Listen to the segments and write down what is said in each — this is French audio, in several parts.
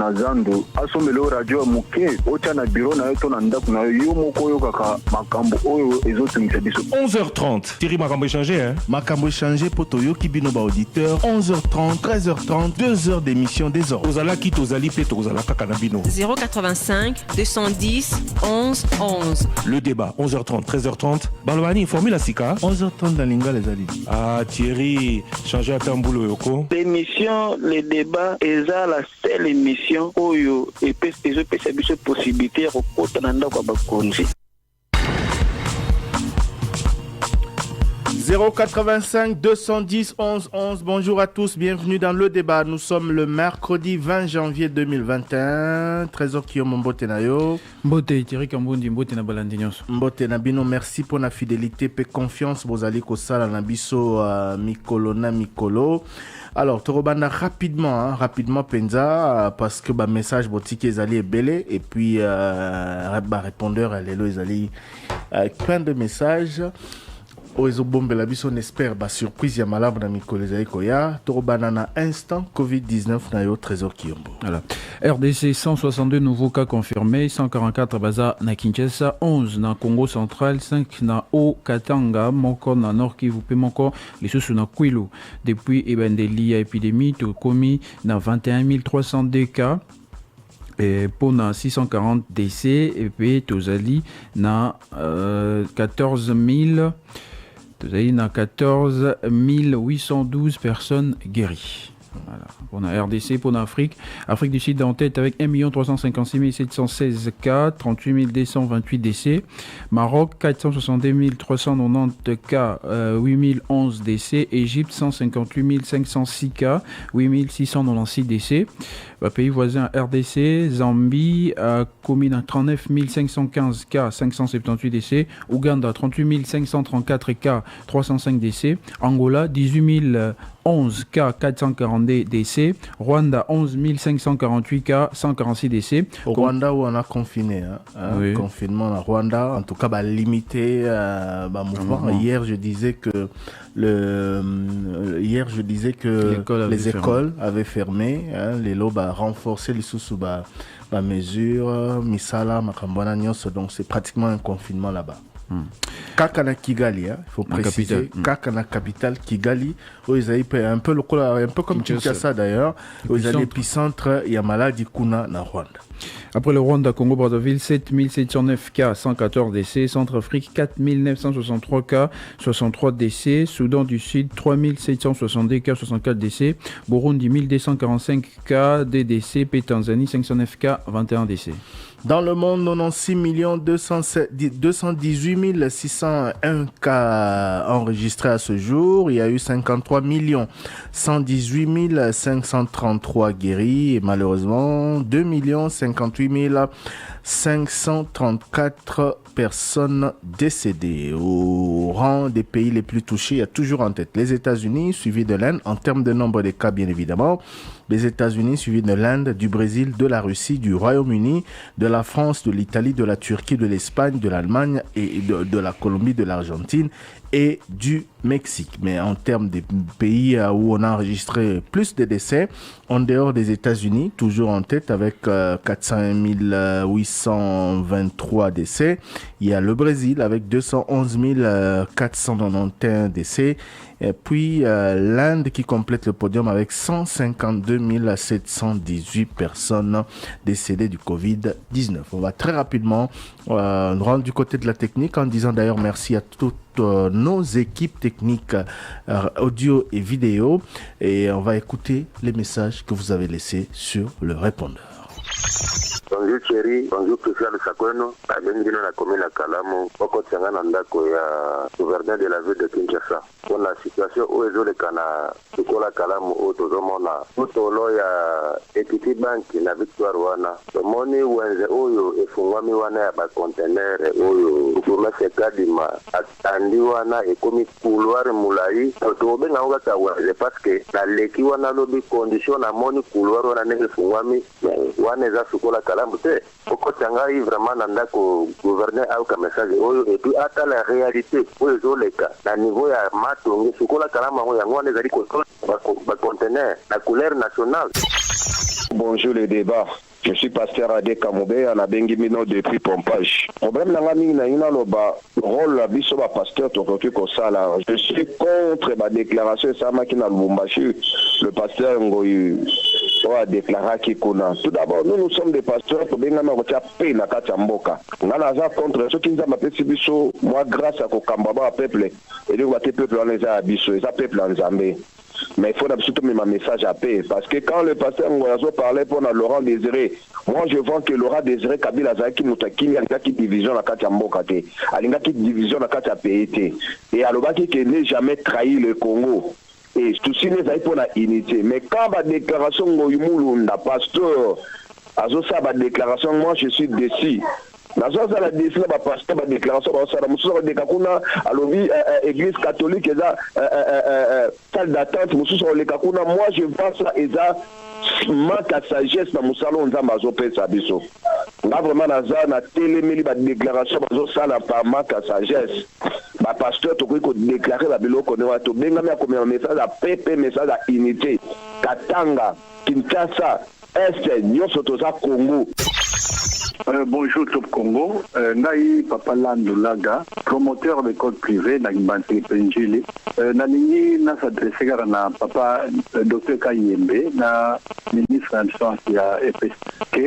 na Zando asomelo radio muke ocha na bureau na yoto na ndaku na yo moko yo kaka makambo oyo ezotumisa biso. 11h30 Thierry makambo échangé hein. Makambo échangé poto yo kibino ba auditeur 11h30 13h30 2 heures d'émission des ordres. Tozala ki tozali pe tozala kaka na bino. 085 210 11 11. Le débat 11h30 13h30 Balwani formule sika 11h30 dans Linga les alliés. Ah Thierry changer à tamboulou yoko. L'émission le débat est la seule émission oyo et peut se possibilité de nanda kwa bakonzi. 085 210 11 11. Bonjour à tous, bienvenue dans le débat. Nous sommes le mercredi 20 janvier 2021. Trésor Kiyom Mbote Nayo. Mbote Thierry Kambundi Mbote na Balandignos. Mbote Nabino, merci pour la fidélité et confiance. Bozali Kosala Nabiso Mikolo na Mikolo. Alors, Torobana rapidement Penza, parce que message boutique Ezali est belé et puis répondeur à l'élo Ezali plein de messages. Oezo bombe la biso on espère surprise ya malabre na Mikolo Ezali koya. Torobana na instant Covid-19 na yo Trésor Kiyombo. Voilà. RDC 162 nouveaux cas confirmés, 144 baza na Kinshasa, 11 na Congo central, 5 na Haut-Katanga, moko na Nord Kivu pe moko lisusu na Kwilu. Depuis ebandeli ya épidémie to komi na 21 302 cas. Et pour 640 décès et puis tozali na 14 812 personnes guéries. Voilà. Pour la RDC, pour l'Afrique, Afrique du Sud en tête avec 1 356 716 cas, 38 228 décès. Maroc, 462 390 cas, 8011 décès. Égypte, 158 506 cas, 8696 décès. Pays voisin RDC, Zambie, commune à 39 515 cas, 578 décès. Ouganda, 38 534 cas, 305 décès. Angola, 18 011 cas, 442 décès. Rwanda, 11 548 cas, 146 décès. Au Rwanda où on a confiné, oui. Confinement à Rwanda, en tout cas limité mouvement. Hier je disais que les écoles avaient fermé, les lots renforcé les sous mesures, misala makambona nyos, donc c'est pratiquement un confinement là-bas. Kakana Kigali, il faut préciser, Kakana capitale Kigali, où ils avaient un peu comme Kinshasa d'ailleurs, où ils avaient l'épicentre, il y a maladie Kuna na Rwanda. Après le Rwanda, Congo-Brazzaville, 7709 cas, 114 décès. Centrafrique, 4963 cas, 63 décès. Soudan du Sud, 3762 cas, 64 décès. Burundi, 1245 cas, des décès. Tanzanie, 509 cas, 21 décès. Dans le monde, 96 218 601 cas enregistrés à ce jour. Il y a eu 53 118 533 guéris et malheureusement 2 58 534 personnes décédées. Au rang des pays les plus touchés, il y a toujours en tête les États-Unis, suivi de l'Inde en termes de nombre de cas bien évidemment. Les États-Unis, suivis de l'Inde, du Brésil, de la Russie, du Royaume-Uni, de la France, de l'Italie, de la Turquie, de l'Espagne, de l'Allemagne et de la Colombie, de l'Argentine et du Mexique. Mais en termes de pays où on a enregistré plus de décès, en dehors des États-Unis, toujours en tête avec 401 823 décès. Il y a le Brésil avec 211 491 décès. Et puis l'Inde qui complète le podium avec 152 718 personnes décédées du Covid-19. On va très rapidement nous rendre du côté de la technique en disant d'ailleurs merci à toutes nos équipes techniques audio et vidéo. Et on va écouter les messages que vous avez laissés sur le répondeur. Bonjour Thierry, bonjour Christian Sakweno, bienvenue dans la commune à Kalamo, Oko Tsangana Ndako ya gouverneur de la ville de Kinshasa. Pour la situation où ils ont les cana, Tukola Kalamo, Otozomona, Otolo ya Equity Bank na Victoire Wana, Tomoni Wenze Oyo, Efungwami Wana ya ba conteneur Oyo, Ukumase Kadima, Atandi Wana, Ekomi Couloir Moulai, Otobenga Oga Kawaze, parce que na Leki Wana lobi condition na moni Couloir Wana nege Efungwami, Wana eza Tukola Kalamo te, Oko Tsangai vraiment nanda ko gouverneur au ka message Oyo, et puis ata la réalité, Oyo Zoleka, na niveau ya Matongi, Tukola Kalamo yango wana ezali ko ba conteneur, la couleur nationale. Bonjour les débats. Je suis pasteur Adé Kamoubé, à la Bengimino depuis Pompage. Problème dans la mine, il y a le rôle de biso pasteur je suis contre la déclaration Samakina Lubumbashi. Le pasteur Ngoyi a déclaré qu'il connaît. Tout d'abord, nous sommes des pasteurs pour bien nous paix na Kachamboka. On a contre ceux qui nous ont appelé biso, moi grâce à Kokambaba peuple et le peuple en les a biso, et ça peuple en Zambé. Mais il faut surtout mettre un message à paix. Parce que quand le pasteur Ngoyazo parlait pour Laurent Désiré, moi je vois que Laurent Désiré Kabila Zaki Moutakini a une division à Katiambokate, a une division à Katiapété. Et à l'obaki qui n'est jamais trahi le Congo. Et tout ça n'est pas pour la unité. Mais quand la déclaration Ngoyumulunda, pasteur, à la déclaration, moi je suis déçu. La déclaration à l'église catholique et la salle d'attente, moi je vois ça et ça manque à sagesse dans mon salon dans ma sabiso. Là vraiment na téléméli ba déclaration ça n'a pas manque à sagesse. Ba pasteur to ko déclarer la biloko ne wato benga me comme un message à paix, message à unité. Katanga, Kinshasa, Est, nyonso toza Congo. Bonjour Top Congo, Naï Papa Landulaga, promoteur d'école privée dans Banté Penjili. Nanini n'a s'adressé à Papa Dr Kayembe, na ministre de la FSK,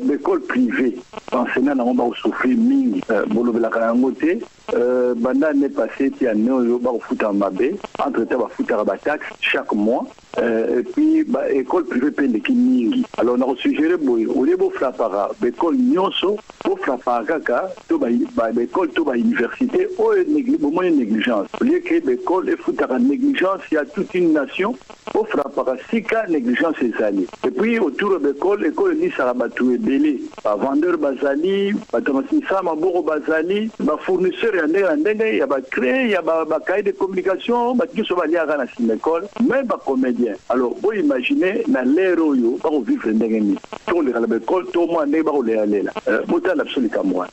l'école privée, enseignant dans le souffrir ming, Bolobela Karangote, Banda n'est passé qui a néo au foot en mabé, entre-temps, foot à la taxe chaque mois. Et puis école privée peine qui mingi alors on a suggéré boy au lieu de frapper l'école nyonso pour frapper kaka to ba école to ba université au négligence au lieu que l'école est foutue à négligence il y a toute une nation pour frapper sika négligence est allée et puis autour de l'école ni sarabatou belé ba vendeur bazali ba tomasisa maboro bazali ba fournisseur il y a ba créer il y a ba cahier de communication ba qui so ba liara na l'école même ba comédien. Alors, vous imaginez, dans l'ère où vous vivez dans l'école, tout le monde n'est pas là. Vous êtes absolument moi.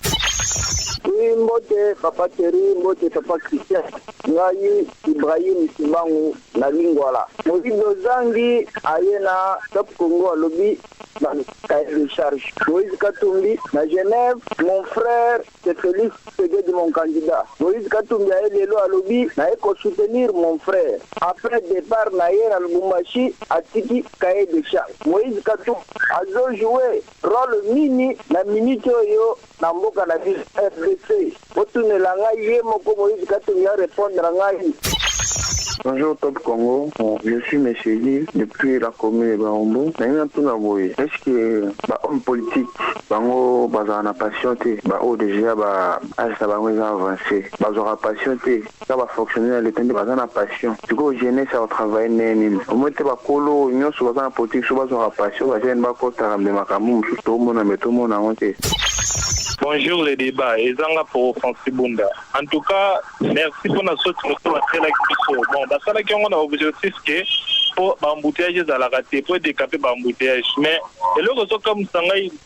Oui, mbote papa Thierry, mbote papa Christian, ngai Ibrahim Sibangu na lingwala. Mozindo zangi ayena Top Congo alobi na cahier de charge. Moïse Katumbi na Genève, mon frère c'est Félix Segedi mon candidat. Moïse Katumbi ayelelo alobi na eko soutenir mon frère. Après départ na yena Lubumbashi atiki cahier de charge. Moïse Katumbi azo jouer rôle mini na minute yo na mboka na ville RDC. Otunela ngai ye moko Moïse Katumbi a répondre à ngai. Bonjour Top Congo, je suis Monsieur Lee depuis la commune de Baombo. Est-ce que l'homme politique, bango bazana patienté, au déjà ça va avancer, bazora patienté, ça va fonctionner à l'état de bazana passion. Du coup jeunesse ça va travailler nénim. Au moins te ba kolo nyo so bazana politique so bazora passion, bazana ba ko tarambe makamu tout le monde na tout le monde a honte. Bonjour les débats, et Zanga pour Francis Bunda. En tout cas, merci pour notre soutien. Bon, parce que on a objectif que pour l'embouteillage à la raté, pour décaper l'embouteillage. Mais le réseau comme ça,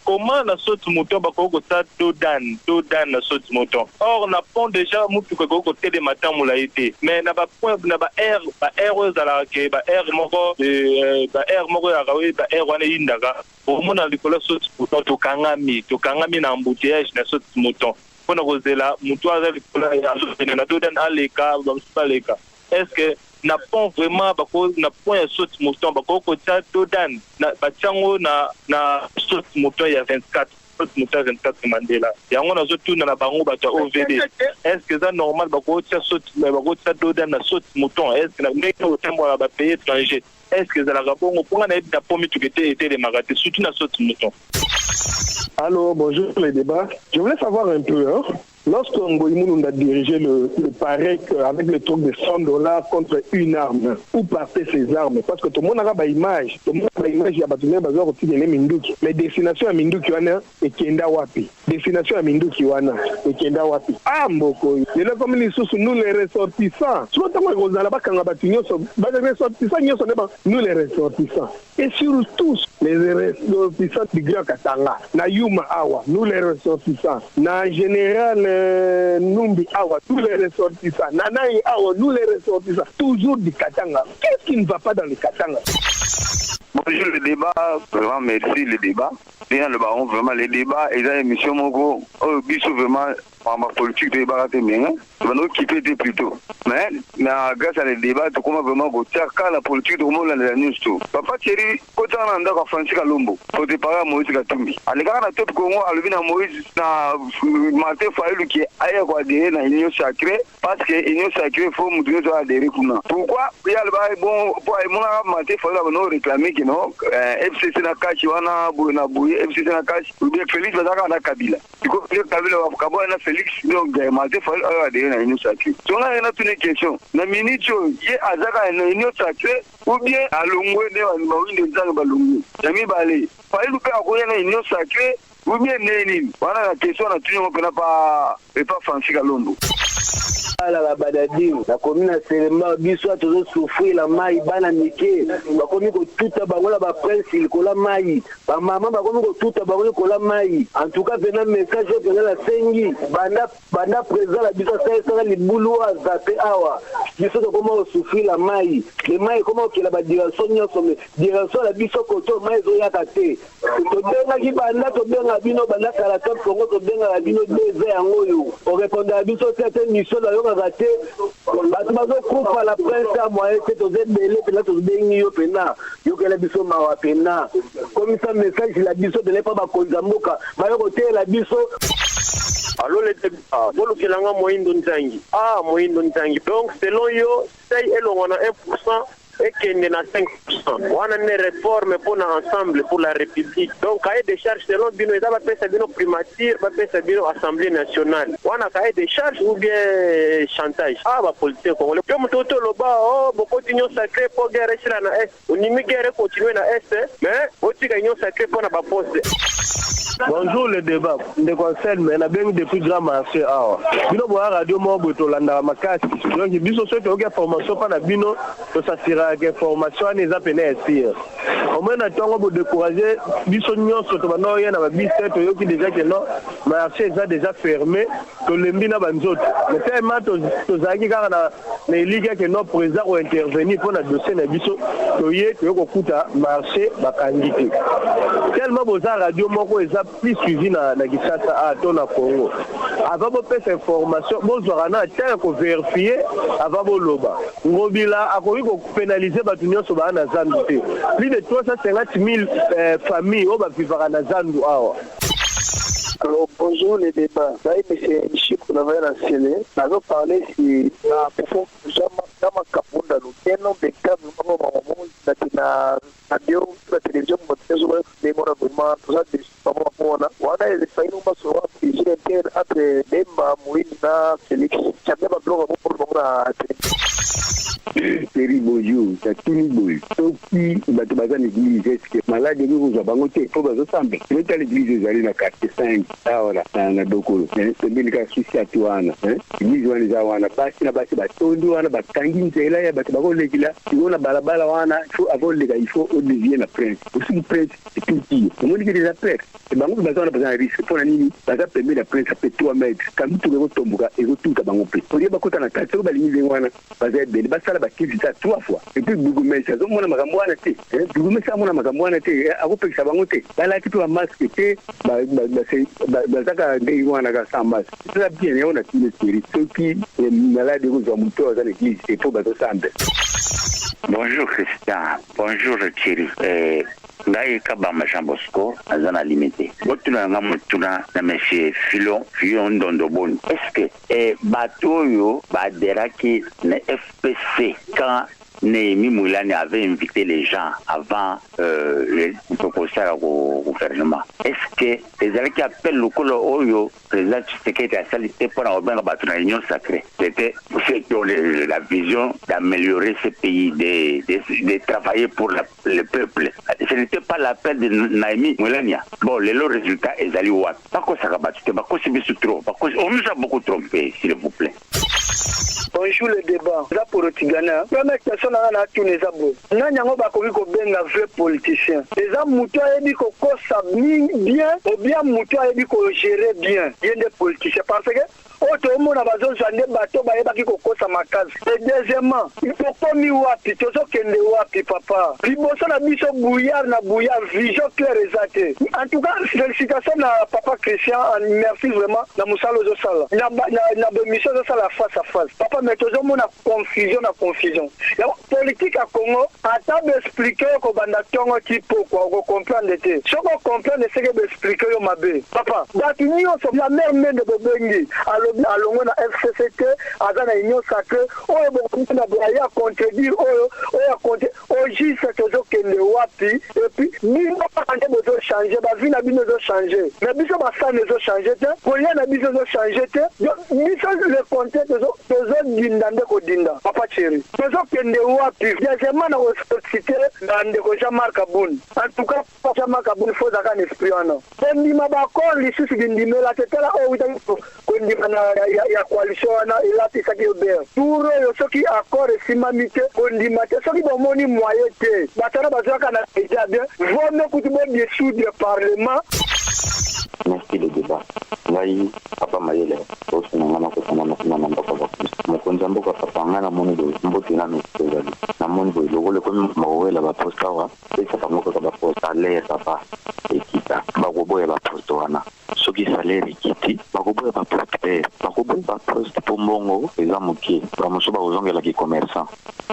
comment la saute moto va ça Dodan la saute moto. Or, on a pas déjà moutou que côté des matins moula été. Mais n'a pas point n'a pas air à la que air moko à rawe air wana indaga. Pour mon alcool saute moto to kangami na embouteillage na saute moto. Pour nous là, moto à la na Dodan aleka baleka. Est-ce que n'a pas vraiment n'a point saute mouton bako ta Dodan na bachango na saute mouton il y a 24 saute mouton 24 Mandela ya ngona zo tuna na bango bata OVD est-ce que ça normal bako ta saute bako ta Dodan na saute mouton est-ce que na ndeko tembo ba pays étranger est-ce que ça la rabongo pour na ita pomi tukete était les magates surtout na saute mouton. Allô, bonjour les débats. Je voulais savoir un peu, lorsque Ngoïmoun a dirigé le PAREC avec le truc de $100 contre une arme, où partaient ces armes? Parce que tout le monde a une image, il y a des gens qui ont Minduki. Mais destination à Minduki et Kenda Wapi. Destination à Minduki et Kenda Wapi. Ah, Mboko, il y a comme les sous nous les ressortissants. Nous les ressortissants. Et surtout, les ressortissants du Grand Katanga. Na Yuma Awa, nous les ressortissants. Na Général Numbi Awa, nous les ressortissants. Nanaï Awa, nous les ressortissants. Toujours du Katanga. Qu'est-ce qui ne va pas dans le Katanga? Bonjour le débat, vraiment merci le débat. Bien le baron, vraiment les débats, et là, émission Mogo, bisous vraiment, en ma politique de débat, c'est nous qui peut être plutôt. Mais grâce à les débats, tu commences vraiment à dire quand la politique du monde la news tout. Papa Thierry, quand on a un Francis Kalombo, faut te parler à Moïse Katumbi. À l'égard de tout Congo, à l'égard de Moïse, na Martin Fayulu qui est ailleurs à adhérer dans l'union sacrée, parce que l'union sacrée, il faut nous donner à adhérer. Pourquoi? Il y a le bail bon, pour Martin Fayulu, nous réclamer que non, FCC na cash, wana na bouye, FCC na cash, ou bien Félix Bazaka na Kabila. Du coup, Kabila va Kabila na Félix, donc Martin Fayulu a adhéré dans l'union sacrée. Donc là, il y a une question. Na minute, il y a Azaka dans l'union sacrée, ou bien à Longwe, de Zang Balungu. Yami Balé. Fayulu peut avoir dans l'union sacrée, ou bien Nénin. Voilà la question, on a toujours pas Francis Kalombo. La badadi la commune à Selema biso a toujours souffrir la maille bana mike ba komi ko tuta bangola ba prince il ko la maille ba maman ba komi ko tuta bangola ko la maille en tout cas venant message que la sengi banda présent la biso ça les boulois zaté awa biso to comment souffrir la maille les mailles comment que la ba direction nyosome direction la biso ko to maille zo ya kate to benga ki banda to benga bino banda kala top Congo to benga la bino deux yango yo on répondait à biso certaines missions raté bato coupe à la presse à moyen que tu es belé puis là tu es yo pena yo que la biso mawa pena comme ça message la biso de pas ba konzamoka ba yo côté la biso. Allô les débats bolo kelanga moyindo ntangi moyindo ntangi donc selon yo c'est on a 1% et qu'il y a 5%. On a une réforme pour l'ensemble, pour la République. Donc, cahier des charges, selon Bino, il va faire Bino primature, va faire Bino Assemblée nationale. On a cahier des charges ou bien chantage. La politique congolaise. Comme tout le bas, beaucoup d'union sacrée pour guerre sur la Est. On y met guerre continuer dans Est, mais aussi l'union sacrée pour la poste. Bonjour le débat. De conseil, mais on a bien depuis grand marché. Bino boa radio mo boto landa makasi. Donc biso ceux qui ont formation pas na bino, to s'assurer que formation les appelés ici. Au moins na tongo bo décourager biso nyonso to bano ya na ba bise to yoki déjà que non, marché est déjà fermé, to lembi na banzoto. Mais tellement to zaki kaka na ligue que non président ou intervenir pour na dossier na biso to yé to yoko kuta marché bakangiki. Tellement boza radio moko plus suivi na Kinshasa à Tona Congo. Avant de faire cette information, bon zorana tiens qu'on vérifier avant de loba. Ngobila a connu qu'on pénaliser l'union sur la Zambie. Plus de 350 000 familles au vivre na Zambie. Alors, bonjour les débats. Là, c'est un chiffre qu'on avait renseigné. Nous avons parlé si la profondeur de la Kapunda, le nom de cas de la télévision, des morablement, tout ça, des mamans, on a les failles, nous avons fait entre Demba, Mouina, Félix, Chabia, Blog, pour la Terry Bojo, Tatini Boy, Toki, Batubazan l'église, malade de nous, Bangote, Tobazo Sambe. Tu veux l'église, vous allez dans 4-5, voilà, dans la Dokolo. C'est bien le cas, souci à toi, l'église, on les a, on a passé la base, Tondo, on a Batangi, c'est là, il y a Batubazan l'église, si on a Balabala, il faut avoir les gars, il faut devenir la presse. Aussi, la presse, c'est tout petit. On dit que les presse, c'est Bango, on a besoin de risque, pour la nuit, ça permet la presse, ça fait 3 mètres. Quand tout le monde tombe, et tout à Bango. Pour dire, Bakota, on a 4 l'église, on a bakisi ça 3 fois et puis Bougumesa zo mona makambo wana te Bougumesa mona makambo wana te akopekisa bango te balaki to masque te bazaka ndenge wana ka sans masque c'est bien on a une série ceux qui malade aux amouteurs dans l'église et pour bazo sambe. Bonjour Christian, bonjour Thierry. Ngai kabamba Jean Bosco azana limité. Botuna nga mutuna na monsieur Filon Ndondoboni. Est-ce que bateau yo baderaki na FPC quand Néhémie Moulani avait invité les gens avant le proposition au gouvernement. Est-ce que les gens qui appellent le colo Oyo, président Tshisekedi a salité pour avoir battu la Union sacrée? C'était la vision d'améliorer ce pays, de travailler pour le peuple. Ce n'était pas l'appel de Néhémie Moulani. Bon, le résultat est allé où? Pas quoi ça a battu, pas quoi c'est trop. On nous a beaucoup trompé, s'il vous plaît. Bonjour le débat. Là pour le Tigana, première question on a tous les abos. Nanyango ba komi ko benga vrai politicien. Les hommes muto ebi ko kosa bien ou bien muto ebi ko gérer bien. Bien des politiciens parce que otomona bazozande bato bayebaki kokosa makasi. Et deuxièmement, tokomi wapi tozokende wapi papa liboso na biso bouillard vision claire ezate. En tout cas félicitations na papa Christian, merci vraiment na musalo zosala na bemission zosala face à face papa, mais tozomona confusion ya politique à Congo ata expliquer ko banda tongo tipo ko comprendre te soko comprendre ce que expliquer yo mabe papa datu nyonso la mère mende bobengi alongo na FCCT azana union sacrée oyo bokomina boya contredire oyo compte oji se tozokende wapi et puis bino ande bozo changer ba vie na bino zo changer mais biso ba sa ne zo changer te koya na biso zo changer te biso le compte tozo dindande ko dinda papa chéri tozokende wapi deuxièmement na cité na ndeko Jean-Marc Aboun. En tout cas Jean-Marc Aboun faut zaka esprit ana ndima ba ko lisusu bindimela tetala o wita ko ndima na ya coalition ana ilati saki ober turo yo soki accord simamite ko ndima te soki bomoni moyen te batara bazaka na déjà bien vaut mieux que tu bien sous le parlement. Merci le débat. Ngai papa mayele osi na mama ko na mboko mo konza mboko papa ngana moni do mbote na mtezali na moni bo lokole ko mawela ba posta wa esa pa moko ba posta le papa ekita ba go boya ba posta wana soki salaire kiti ba go boya ba posta pombongo ezamuki ba mosoba ozongela ki commerçant.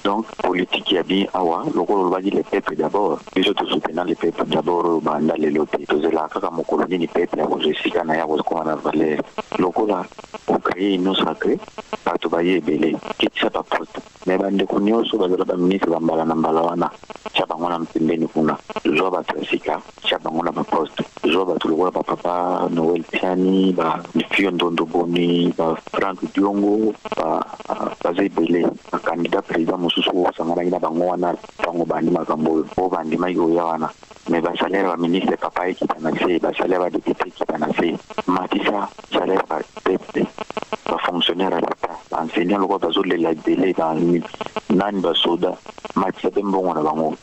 Donc politique ya bi awa lokolo ba di le peuple d'abord biso to soutenir le peuple d'abord banda le lote to zela kaka mokoloni ni peuple ya kozesika na ya kozokoma na valeur lokola okréer une sacrée bato baye ebele kitisa baposte me bandeko nyonso bazala baministre bambala na mbala wana tia bango na mpembeni kuna zwa bato ya sika tia bango na baposte zwa bato lokola bapapa Noel Piani bafio Ndondo Boni Frank Diongo baza ebele bakandidat président mosusu osanganaki na bango wana ntango bandimaka mboyo o bandimaki oya wana mais basalaire baministre papa ekita na se basalaire badepute ekita na se matisa salaire bapepe bafonctionnaire ya leta baenseignant lokola bazolela ebele nani basoda matisa mpe mbongo na bango.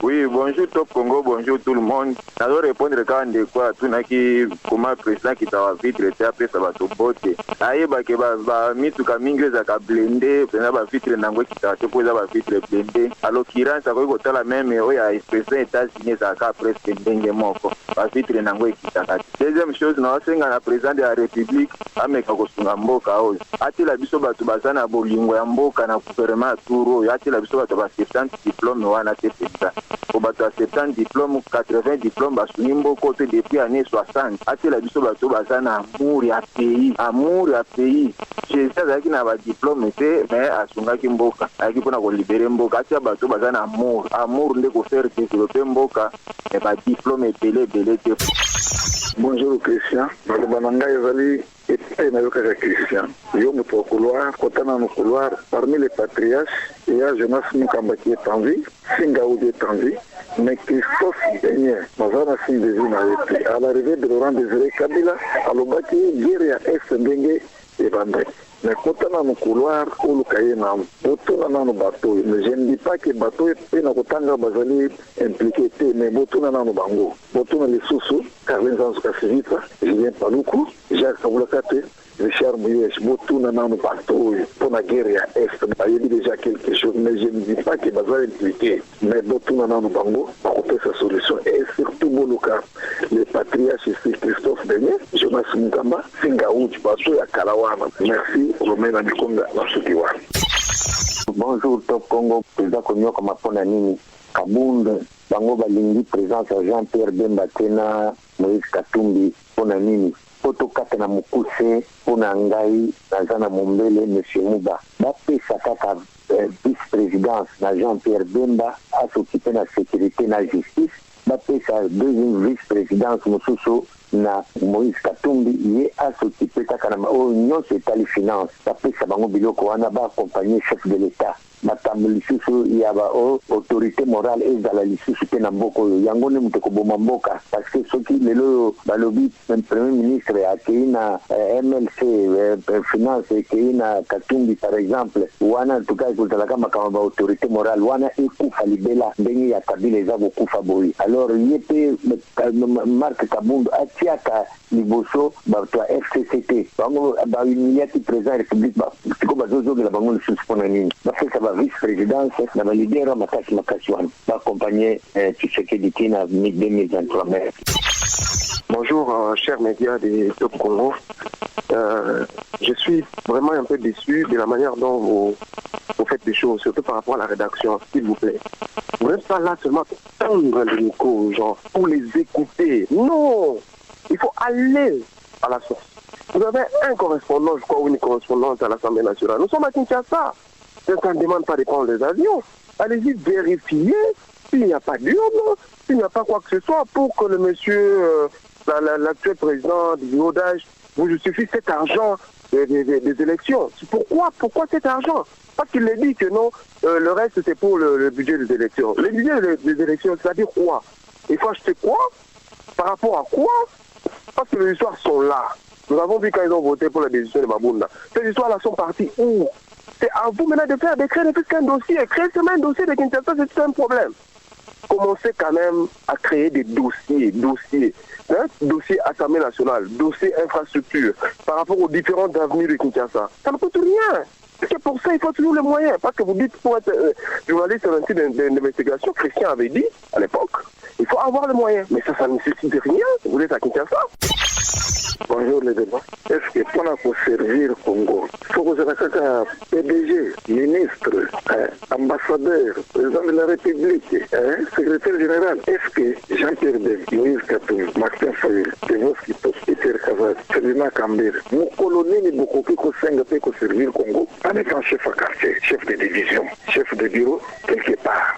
Oui, bonjour Top Congo, bonjour tout le monde. Nalo répondre quand on dit quoi, tout naki comment président qui t'a vitre te après ça va te botter. Aye ba ke ba mituka mingi za ka blender, pena ba vitre nango qui t'a te poser ba vitre blender. À l'occurrence, ça ko tala même oya expression États-Unis ça ka presque ndenge moko. Ba vitre nango qui t'a. Deuxième chose, na senga na président de la République ameka ko sunga mboka oyo. Ati la biso batu bazana bolingo ya mboka na gouvernement turo, ati la biso batu ba 70 diplôme wana te président. Au bateau à 70 diplômes, 80 diplômes, Basунimbo côté depuis années 60. Ati la biso bateau bazana amour ya pays. J'ai ça qui n'a pas diplôme mais asunga kimboka. Aki pona ko libérer mboka. Ati bateau bazana amour ndeko faire développer mboka et ba diplôme belé te. Bonjour Christian, Balobananga Ezali et Nayoka Christian. Yo me pour couloir, Kotana no couloir, parmi les patriarches, il y a Jonas Mukamba qui est en vie, Singaoudi est en vie, mais Christophe Beignet, Mazana Sindezina à l'arrivée de Laurent Désiré Kabila, à l'Obaki, Guéria Est Bengue et Bandek. Mais quand on a un couloir, on a un bateau. Mais je ne dis pas que le bateau est impliqué, mais bateau est un bango. Bateau est les sous-sous, Carlin Zanzukasivita, Julien Paloukou, Jacques Kaboulakate, Richard Mouyèche, bateau est un bateau pour la guerre à Est. Il y a déjà quelque chose, mais je ne dis pas que le bateau est impliqué. Mais bateau est un bango, pour trouver sa solution. Et surtout, Moluka, les patriarches ici, Christophe Beignet, Jonas Mukamba, Singaoudi, bateau à Kalawana. Merci. Bonjour Top Congo, président Konyoka Mapona Nini, Kabund, Bango Balingi, présence à Jean-Pierre Bemba Tena, Moïse Katumbi, Pona Nini, Poto Katana Mukuse, Pona Ngai, Nazana Mombele, M. Mouba, Bapé Sakaka, vice-présidence, na Jean-Pierre Bemba, à s'occuper de la sécurité et la justice, Bapé sa deuxième vice-présidence, Mosuso, na Moïse Katumbi ye a s'occuper kaka na union c'est les finances après ça bango biloko wana ba accompagner chef de l'état makambo lisusu ya autorité morale ezala lisusu te na mboka oyo yango nde moto koboma mboka parce que soki lelo balobi premier ministre akei na MLC finance ekei na Katumbi par exemple wana tuka ekozalaka makambo ba autorité morale wana ekufa libela ndenge ya Kabila eza kokufa boye alors ye mpe Marc Kabundu atiaka liboso bato ya FCCT bango bahumiliaki président république siko bazozongela bango lisusu mpona nini bafeka ba vice présidence na balidera makasi wana baakompagne Tshisekedi ti na 2023. Bonjour, chers médias des Top Congo. Je suis vraiment un peu déçu de la manière dont vous faites des choses, surtout par rapport à la rédaction, s'il vous plaît. Vous n'êtes pas là seulement pour tendre le micro aux gens, pour les écouter. Non! Il faut aller à la source. Vous avez un correspondant, je crois, ou une correspondante à l'Assemblée nationale. Nous sommes à Kinshasa. Ça ne demande pas de prendre les avions. Allez-y vérifier s'il n'y a pas d'urne, s'il n'y a pas quoi que ce soit pour que le monsieur, l'actuel président du bureau d'âge, vous justifie cet argent des élections. Pourquoi cet argent? Parce qu'il a dit que non, le reste c'est pour le budget des élections. Le budget des élections, c'est-à-dire quoi? Il faut acheter quoi? Par rapport à quoi? Parce que les histoires sont là. Nous avons vu quand ils ont voté pour la décision de Mabunda. Ces histoires-là sont parties où? C'est à vous maintenant de créer ne plus qu'un dossier. Créer seulement un dossier de Kinshasa, c'est un problème. Commencez quand même à créer des dossiers. Dossier Assemblée nationale, dossier infrastructure, par rapport aux différentes avenues de Kinshasa. Ça ne coûte rien. C'est pour ça qu'il faut toujours les moyens. Parce que vous dites, pour être journaliste sur un site d'investigation, Christian avait dit, à l'époque, il faut avoir les moyens. Mais ça ne nécessite rien. Vous êtes à Kinshasa. Bonjour les débats. Est-ce que pour servir Congo, il faut que je PDG, ministre, ambassadeur, président de la République, secrétaire général, est-ce que Jean-Pierre Dem, Moïse Katumbi, Martin Fayulu, Tevoski Tos, Peter Kazat, Selina Kambir, mon colonel beaucoup qui peut servir Congo avec un chef à quartier, chef de division, chef de bureau, quelque part.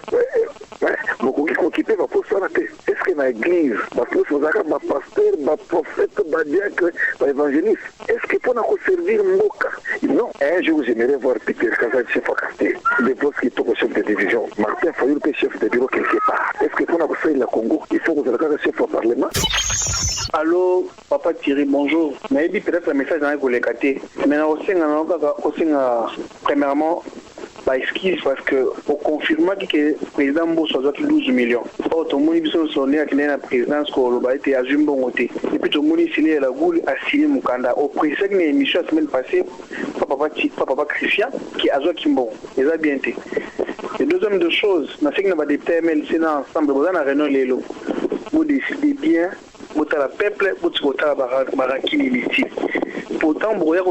Beaucoup qui peut va rater. Est-ce que l'église, vous avez un pasteur, un prophète, un diacre, un évangéliste, est-ce qu'il faut servir Moka? Non, un jour j'aimerais voir Peter Kazat, chef à quartier, des postes qui sont chef de division, Martin Fayulu, chef de bureau quelque part. Est-ce qu'il faut servir le Congo? Il faut que vous ayez un chef au Parlement. Allô, Papa Thierry, bonjour. Mais peut-être le message dans les côtés. Mais aussi, premièrement, excuse parce que au confirmer que le président Mbosso a 12 millions. Or, tout le monde est sonné avec la présidence qui a été à Zumbongoté. Et puis tout le monde est signé la goule à signer Mukanda. Au précédent de l'émission la semaine passée, Papa Christian qui a joué Kimbo. Il a bien été. Et deuxième de choses, dans ce qui n'a pas des MLC ensemble, vous avez un réunion lélo. Vous décidez bien. Vous avez le peuple, vous avez le marakini ici. Pourtant, vous avez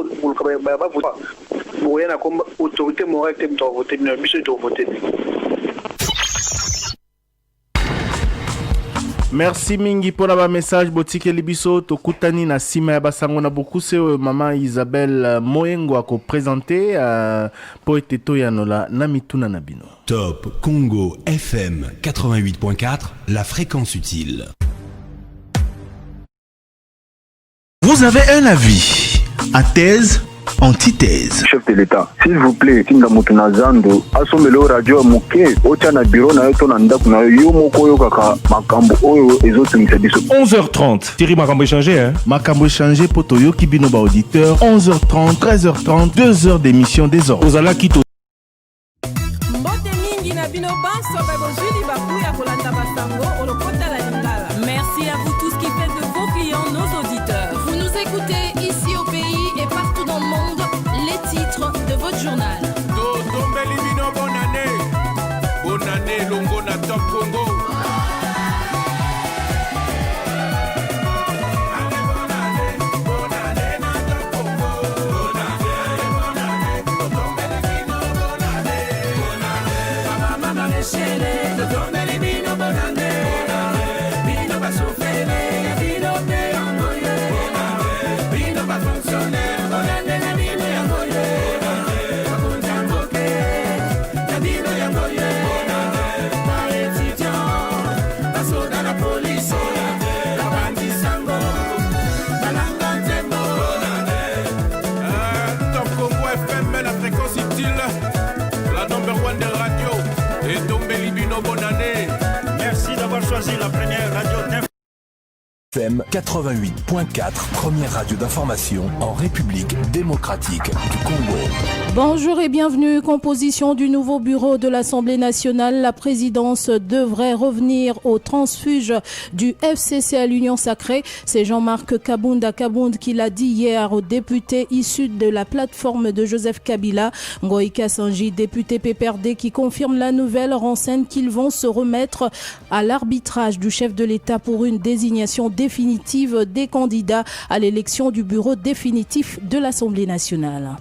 une autorité morale qui doit voter, une mission doit voter. Merci mingi pour la message botike libiso tokutani na sima ya basango na beaucoup c'est maman Isabelle Moyengo a présenté pour eteto ya nola na mituna na bino. Top Congo FM 88.4, la fréquence utile. Vous avez un avis à thèse, antithèse. Chef de l'État, s'il vous plaît, Tinga Mutunazando, asomelo radio muke, ocha na bureau na yoto na ndaku na yo moko yo kaka makambo oyo ezotumisa biso. 11h30. Thierry makambo échangé hein. Makambo échangé poto yo kibino ba auditeur. 11h30, 13h30, 2h d'émission des ordres. Ozala kito. Mbote mingi na bino banso ba bozuli ba kuya kolanda basango olokota la lingala. Merci à vous tous qui faites de vos clients nos auditeurs. Vous nous écoutez ici au pays et partout dans le monde, les titres de votre journal. Bonne année, Longo na Top Congo. Yango ye, par étudiant FM 88.4, première radio d'information en République démocratique du Congo. Bonjour et bienvenue. Composition du nouveau bureau de l'Assemblée nationale. La présidence devrait revenir au transfuge du FCC à l'Union sacrée. C'est Jean-Marc Kabunda qui l'a dit hier aux députés issus de la plateforme de Joseph Kabila. Ngoïka Sanji, député PPRD, qui confirme la nouvelle, renseigne qu'ils vont se remettre à l'arbitrage du chef de l'État pour une désignation définitive des candidats à l'élection du bureau définitif de l'Assemblée nationale.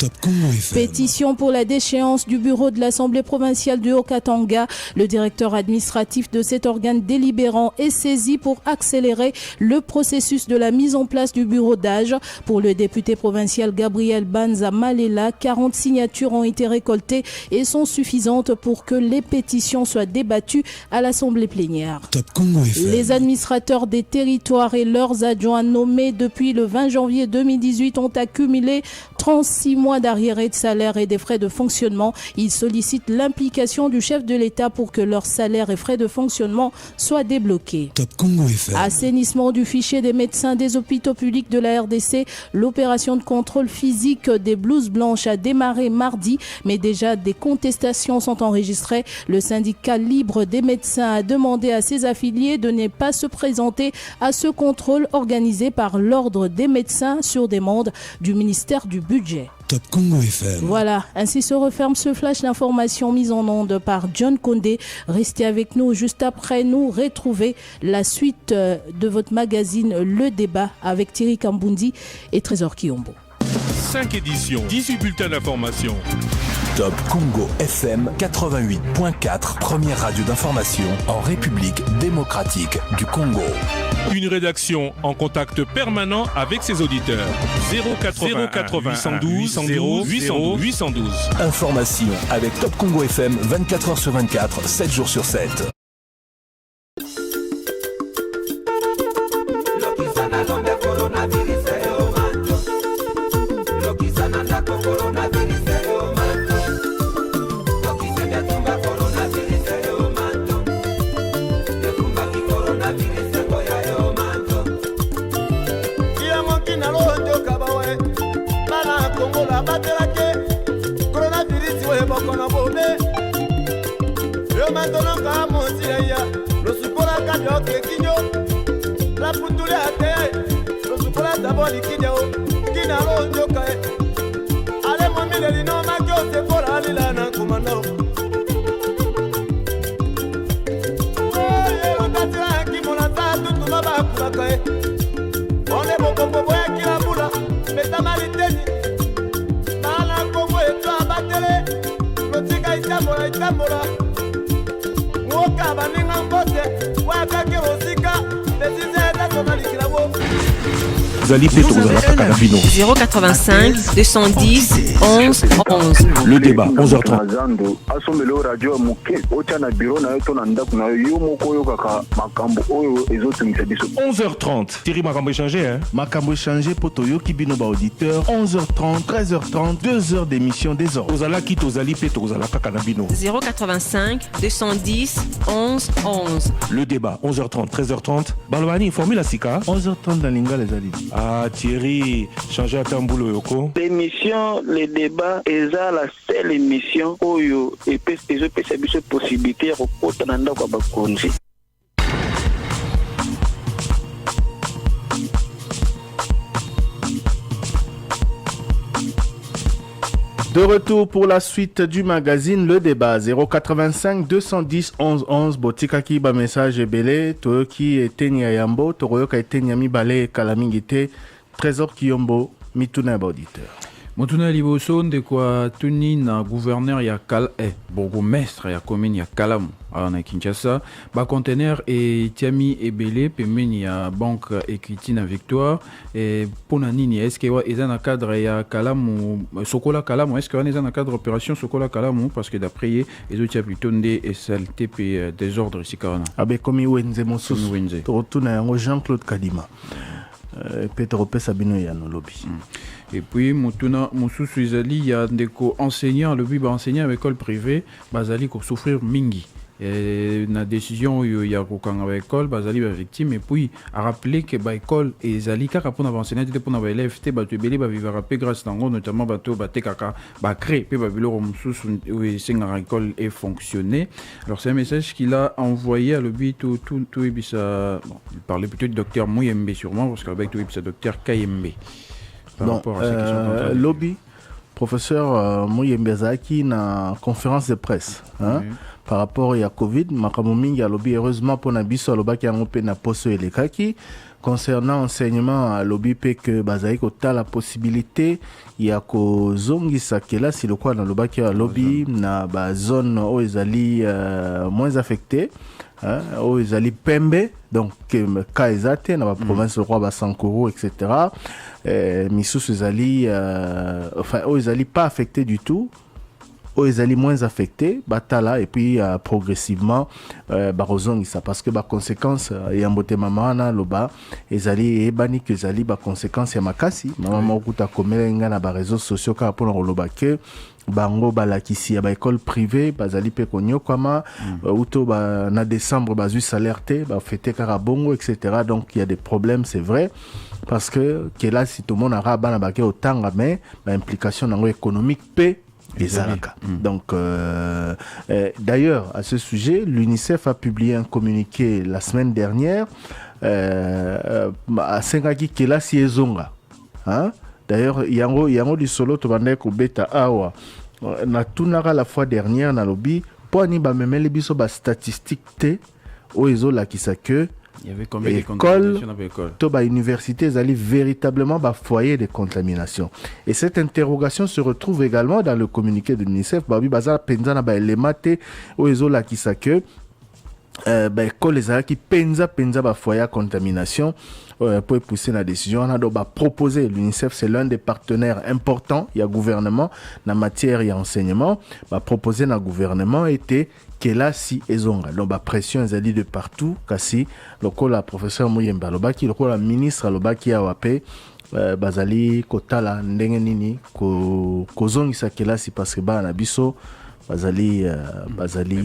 Pétition pour la déchéance du bureau de l'Assemblée provinciale du Haut-Katanga. Le directeur administratif de cet organe délibérant est saisi pour accélérer le processus de la mise en place du bureau d'âge. Pour le député provincial Gabriel Banza Malela, 40 signatures ont été récoltées et sont suffisantes pour que les pétitions soient débattues à l'Assemblée plénière. Les administrateurs des territoires et leurs adjoints nommés depuis le 20 janvier 2018 ont accumulé 36 mois d'arriérés de salaire et des frais de fonctionnement. Ils sollicitent l'implication du chef de l'État pour que leurs salaires et frais de fonctionnement soient débloqués. Assainissement du fichier des médecins des hôpitaux publics de la RDC. L'opération de contrôle physique des blouses blanches a démarré mardi, mais déjà des contestations sont enregistrées. Le syndicat libre des médecins a demandé à ses affiliés de ne pas se présenter à ce contrôle organisé par l'ordre des médecins sur demande du ministère du Budget. Top Congo FM. Voilà, ainsi se referme ce flash d'information mise en onde par John Condé. Restez avec nous juste après nous retrouver la suite de votre magazine Le Débat avec Thierry Kambundi et Trésor Kiyombo. 5 éditions, 18 bulletins d'information. Top Congo FM 88.4, première radio d'information en République démocratique du Congo. Une rédaction en contact permanent avec ses auditeurs. 080 812 812. Information avec Top Congo FM 24h sur 24, 7 jours sur 7. Vous allez peut-être vous allez pas 085 210 11 11. Le débat 11h30. 11h30. Thierry Makambo échangé hein. Makambo échangé pour Toyoki Binoba auditeur. 11h30, 13h30, 2h d'émission des ordres. Vous allez quitter vous allez peut-être vous allez pas Kanabino. 085 210 11 11. Le débat 11h30, 13h30. Balwani formule Sika. 11h30 dans Linga les alliés. Ah Thierry, changer à Tamboulou Yoko. L'émission, les débats, est la seule émission où il peut se possibilité de rencontrer kwa bakonzi. De retour pour la suite du magazine Le Débat 085 210 11 11 botika ki ba message ebele to ki etenya yambo to royoka etenya mi bale kalamingite Trésor Kiyombo mituna ba auditeur. Motuna liboso ndekwa tuni na gouverneur ya bourgmestre ya commune ya Kalamu na Kinshasa ba conteneur et tiami ebele pemeni ya banque equity na Victoire et pona nini est-ce que eza na cadre ya Kalamu Sokola Kalamu est-ce que eza na cadre opération Sokola Kalamu parce que d'après les autres plutôt ndé et saleté pe désordre ici kana abe komi wenze mosusu to rotuna yango Jean-Claude Kadima Petro Pesa bino ya no lobby. Et puis mutuna mususu izali ya ndeko enseignant le bi ba enseignant à l'école privée bazali ko souffrir mingi na décision il y a kokanga ba école bazali ba victime et puis a rappelé que ba école ezali kaka pona ba enseignant te pona ba élève te ba to belé ba vivre rapé grâce nango notamment ba to ba te kaka ba créer pe ba biloko mususu oui singa école est fonctionné. Alors c'est un message qu'il a envoyé à l'obit tout ebisa bon il parlait plutôt du docteur Mouyembe sûrement parce qu'avec tout ebisa docteur Kayembe par rapport à ces questions lobby professeur Mouyembe Zaki na conférence de presse hein par rapport à Covid, makambo mingi a lobby heureusement pour na biso alobaki yango pe na poso elekaki concernant enseignement à lobby pe que bazali ko ta la possibilité ya ko zongisa kelasi lokwa na lobaki ya lobby na ba zone o ezali moins affectée o ezali pembe donc ka ezate na ba province roi ba Sankuru etc. misusu ezali enfin o ezali pas affecté du tout. Ils allaient moins affectés, batala et puis progressivement barozong ça parce que conséquence et en beauté mamana loba ils allaient ebani que zali conséquence ya makasi maman okuta komelenga na ba réseaux sociaux ka pour loba que bango balakisi ya ba école privée bazali pe konyo kama uto ba na décembre bazu salaire te ba fêter karabongo etc. donc il y a des problèmes c'est vrai parce que là si tout le monde a bana ba ke otanga mais implication nango économique pe donc d'ailleurs à ce sujet l'UNICEF a publié un communiqué la semaine dernière à Sengaki kelasi ezonga hein d'ailleurs yango du solo to bande ko beta awa na tunaka la fois dernière na lobby poni ba memeli biso ba statistique te o ezola kisake il y avait combien de contaminations dans l'école? Toba université, ils allaient véritablement bas foyer de contamination. Et cette interrogation se retrouve également dans le communiqué de l'UNICEF. Babi Bazar Penzana ba elemate o ezola kisake école les qui penza ba foyer contamination pour pousser la décision on a donc proposer l'UNICEF c'est l'un des partenaires importants il y a gouvernement dans matière et enseignement va proposer na gouvernement était kelasi ezonga donc pression ezali de partout kasi lokola professeur Mouyembe lobaki lokola ministre lobaki awape bazali kotala ndenge nini kozongisa kelasi parce que bana biso bazali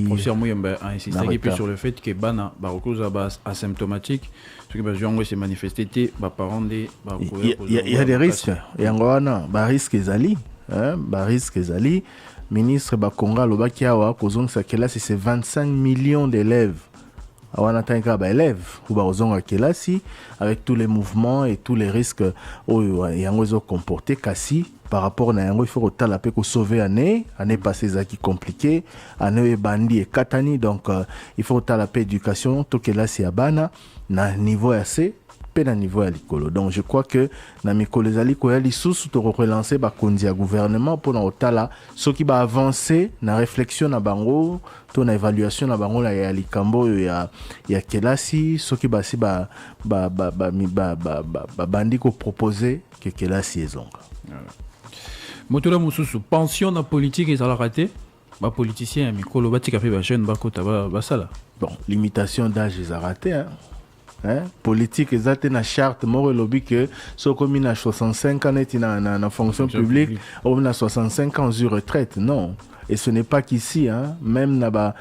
professeur Mouyembe a insisté sur le fait que bana barokoza bas asymptomatique ce que bajongo s'est manifesté ba parents des il y a des risques yangwana ba risque ezali hein ba risque ezali ministre Bakonga lobaki awa kozongisa kelasi c'est 25 millions d'élèves awana tanka ba élèves ou ba ozonga kelasi avec tous les mouvements et tous les risques yango zo comporter kasi par rapport na yango il faut retala pe ko sauver année passée ça qui compliqué année bandi et katani donc il faut retala pe éducation to kelasi ya bana na niveau assez pe na niveau ya likolo donc je crois que na mikolo ezali ko ya lisusu to relancer ba kondi ya gouvernement pour na otala ce qui va avancer na réflexion na bango to na évaluation na bango la ya likambo ya kelasi ce qui ba si ba bandi ko proposer que kelasi ezonga motola mususu pension na politique ezala raté ba politicien ya mikolo batika pe ba jeune bakota ba sala bon limitation d'âge ezala raté hein. Politique exacte na charte moro lobby que so comme na 65 ans net na fonction publique ou na 65 ans de retraite non et ce n'est pas qu'ici hein même na ba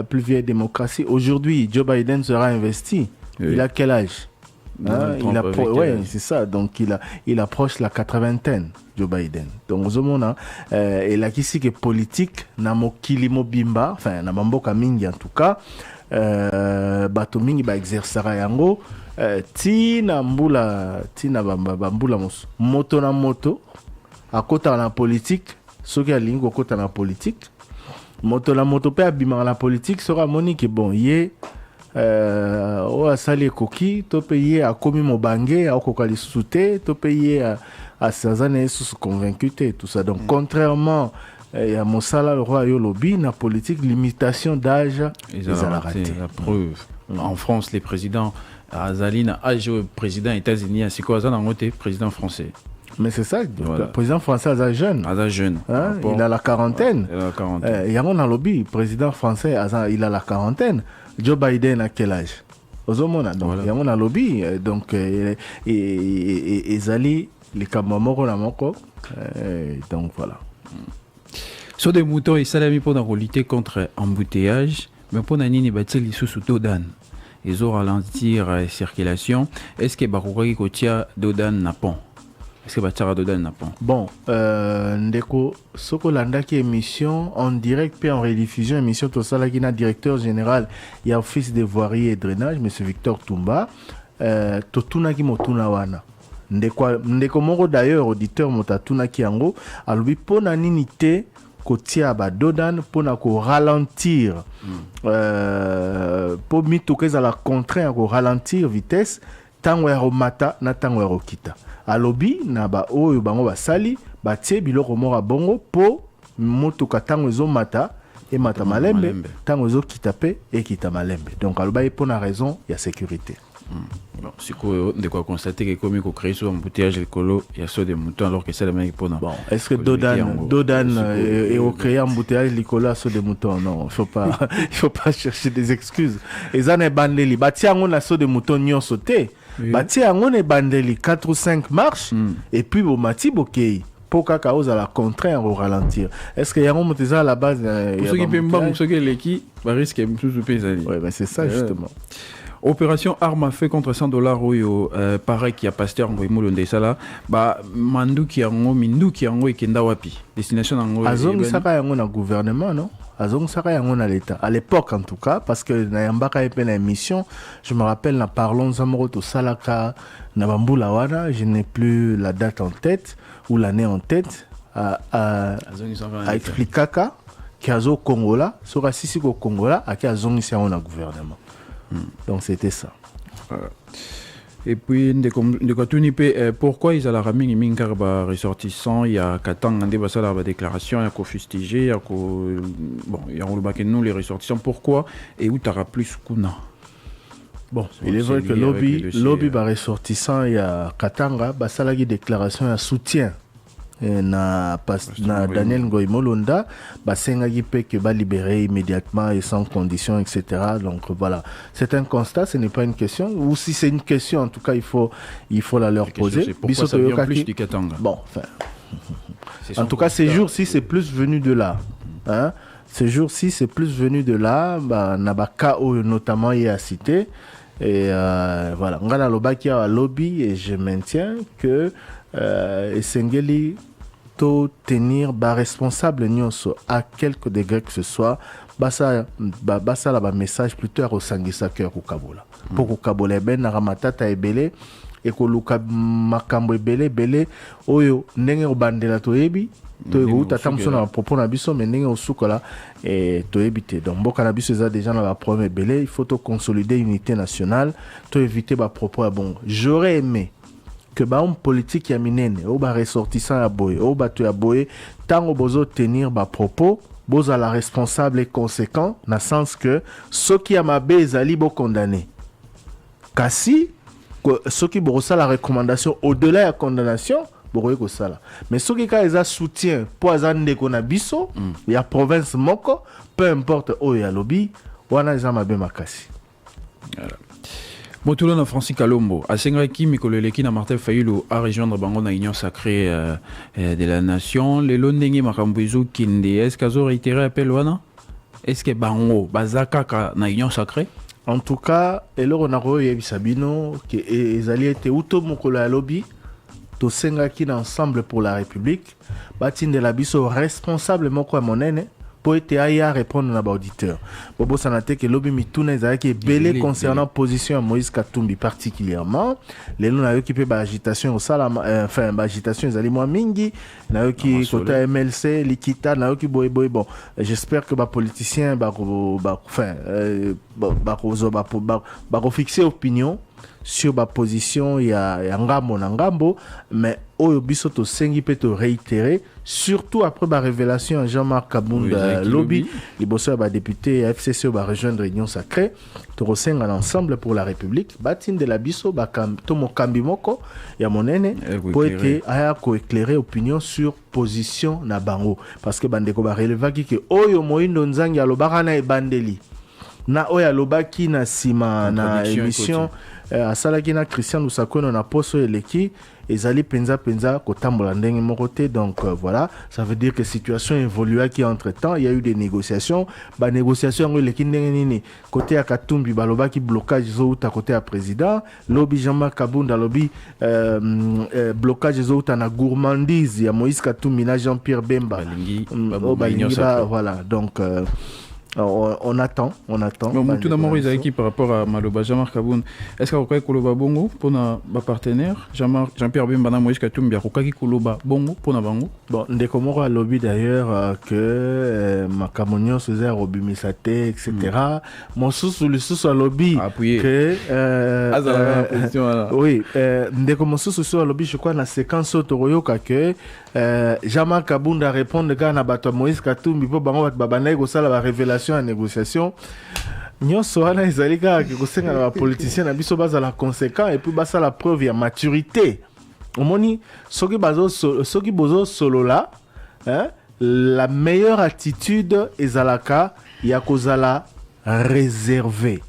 plus vieille démocratie aujourd'hui Joe Biden sera investi il a quel âge ouais c'est ça donc il approche la 80aine Joe Biden donc ozomona et la kisi que politique na mokili mobimba enfin na mamboka mingi en tout cas bato mingi ba exercera yango tina bambula moto na moto akota na politique soki alingi okota na politique moto na moto pe abima na politique sera monique bon ye o asali ekoki to pe ye akomi mobange akoka lisusu te to pe ye asazane sous convaincu te tout ça donc contrairement il y a Moussala le roi Yolobi, la politique limitation d'âge. Ils ont raté la preuve. En France, les présidents Azaline, âge président États-Unis, ainsi que président français. Mais c'est ça, le président français est jeune. Hein? Il a la quarantaine. Il y a un lobby, président français, il a la quarantaine. Joe Biden a quel âge? Donc il y a un lobby, donc Ezali, les Kamamoro Namoko, donc voilà. Sur des moutons et salami pour lutter contre embouteillage, Mais pour Nanini Batseli sous Dodan, ils ont ralentir la circulation. Est-ce que Bakouraki Kotia Dodan n'a pas? Est-ce que Batara Dodan n'a pas? Bon, Ndeko, Sokolanda qui émission en direct puis en rediffusion, émission Tosala qui est directeur général et office de voirie et drainage, M. Victor Toumba, Totuna qui motuna wana. Ndeko moko d'ailleurs, auditeur motatuna ki yango, alubi pona nini te kotia ba Dodan pona ko ralentir, po mituke za la contraint ko ralentir vitesse, tango ya romata na tango ya rokita. Alobi na ba oyo bango basali batie biloko moko bongo po motuka tango ezo mata et mata malembe tango ezo kita pe et kita malembe. Donc aloba e pour la raison il y a sécurité. Bon, c'est quoi de quoi constater que comme il crée sur embouteillage écolo il y a ça des moutons alors que c'est la même pour bon est-ce que Dodan est au créer embouteillage écolo sur des moutons? Non, il faut pas chercher des excuses. Et ça n'est bandeli bati on a sur des moutons nyon sauté. Bati on est bandeli 4 ou 5 marches et puis au mati bokei pour kaka aux à la contraire au ralentir. Est-ce que y a un moteur à la base pour ceux qui peuvent pas pour ceux qui l'équipe va risquer sous pays. Ouais, ben c'est ça justement. Opération arme à feu contre $100 au pareil qui a pasteur Ngoimulonde sala ba mandu ki yango mindu ki yango ikenda wapi destination yango azong saka yango na gouvernement non azong saka yango na l'état à l'époque en tout cas parce que na yambaka epé na émission je me rappelle na parlons zamoro to salaka na bambula wana je n'ai plus la date en tête ou l'année en tête à expliquer kaka ki azo Congola sora sisi ko Congola aki azong isi yango na gouvernement. Donc c'était ça. Et puis pourquoi ils ont la raming mingarba ressortissant il y a 4 ans on a la déclaration il y a fustigé il y a bon il y a nous les ressortissants pourquoi et où t'auras plus kuna. Bon, il est vrai que lobby va ressortissant il y a Katanga basala qui déclaration un soutien na Daniel Ngoimolonda basenga qui peut que va libérer immédiatement et sans condition etc. Donc voilà, c'est un constat, ce n'est pas une question ou si c'est une question en tout cas il faut la leur poser. Pourquoi ça vient plus du Katanga? Bon, enfin en tout cas ces jours-ci c'est plus venu de là hein? Ces jours-ci c'est plus venu de là Nabaka notamment il a cité et voilà ngana lobaki à lobby et je maintiens que Esengeli to tenir responsable nyonso à quelque degré que ce soit basa la message plutôt au sangisa cœur au Kabola pour ko Kabola ben na ramatata ebele et ko luka makambo ebele oyo ndenge obandela to yebi to uta tamso na propos na biso mais ndenge osukola et to ebité donc boka na biso za déjà na ba problème ebele il faut to consolider unité nationale to éviter ba propos bon j'aurais aimé que ba politique ya minene o ba ressortissant ya boye o ba to ya boye tango bozo tenir ba propos boza la responsable et conséquent na sens que ceux qui a mabe ezali bo condamné kasi ceux qui bosa la recommandation au-delà ya condamnation bokoye ko sala mais ceux qui ka eza soutien po azande ko na biso ya province moko peu importe o ya lobby wana eza mabe makasi. Voilà. Motoulon Francis Kalombo, à Sengraki, Mikoleleki, na Martin Fayulu, à rejoindre Bango na Union Sacrée de la Nation. Les Londengé Makambuizu Kinde, est-ce qu'ils ont réitéré appel wana? Est-ce que Bango, Bazaka na Union Sacrée? En tout cas, alors on a reçu Sabino, qui est allé être Uto Mokola Lobby, to Sengraki ensemble pour la République, Batin de la Bisso responsable Moko Monene. Pour être à répondre à l'auditeur. Bobo Sanate que lobby mituna ezaki belé concernant position à Moïse Katumbi particulièrement. Les gens qui occupé agitation au salama enfin agitation ezali moi mingi na qui côté MLC Likita na qui boy bon j'espère que ba politicien ba fixer opinion sur ma position il y a ngambo na ngambo mais oyo biso to sengi peut te réitérer surtout après ma révélation à Jean-Marc Kabunda lobby liboso ba député FCC ba rejoindre Union Sacrée to resenga ensemble pour la République batin de la biso ba to mokambi moko ya monene pour être aya ko éclairer opinion sur position na bango parce que bandeko ba relevaki que oyo moindo nzangi alobaka na ebandeli na oya lobaki na sima na émission asalaki na Christian Lusakono na poso eleki ezali penza kotambola ndenge moko te. Donc voilà, ça veut dire que situation évolua qui entre temps il y a eu des négociations, ba négociation ngo eleki ndenge nini côté ya Katumbi baloba ki blocage zouta côté ya président lobby Jean-Marc Kabunda lobby blocage zouta na gourmandise ya Moïse Katumbi na Jean-Pierre Bemba voilà. Donc on attend. Bon, tout d'abord, ils par rapport à Maloba Jean-Marc Kaboun. Est-ce que vous avez Koloba Bongo pour nos partenaires Jean-Pierre Bemba na Moïse Katumbi, vous avez Koloba Bongo pour nos bango? Bon, dès que moi lobby d'ailleurs que Makamonio faisait Robi Misate, etc. Mon sous le sous lobby que oui, dès que mon sous lobby, je crois na séquence autoroyoka que Jean-Marc Kabunda répond gars na bato Moïse Katumbi po bango bat babana ko sala ba révélation en négociation nyonso wana ezali kaka kosenga na politicien na biso bazala conséquent et puis basa la preuve ya maturité omoni soki bozo solola la meilleure attitude ezalaka ya kozala réservé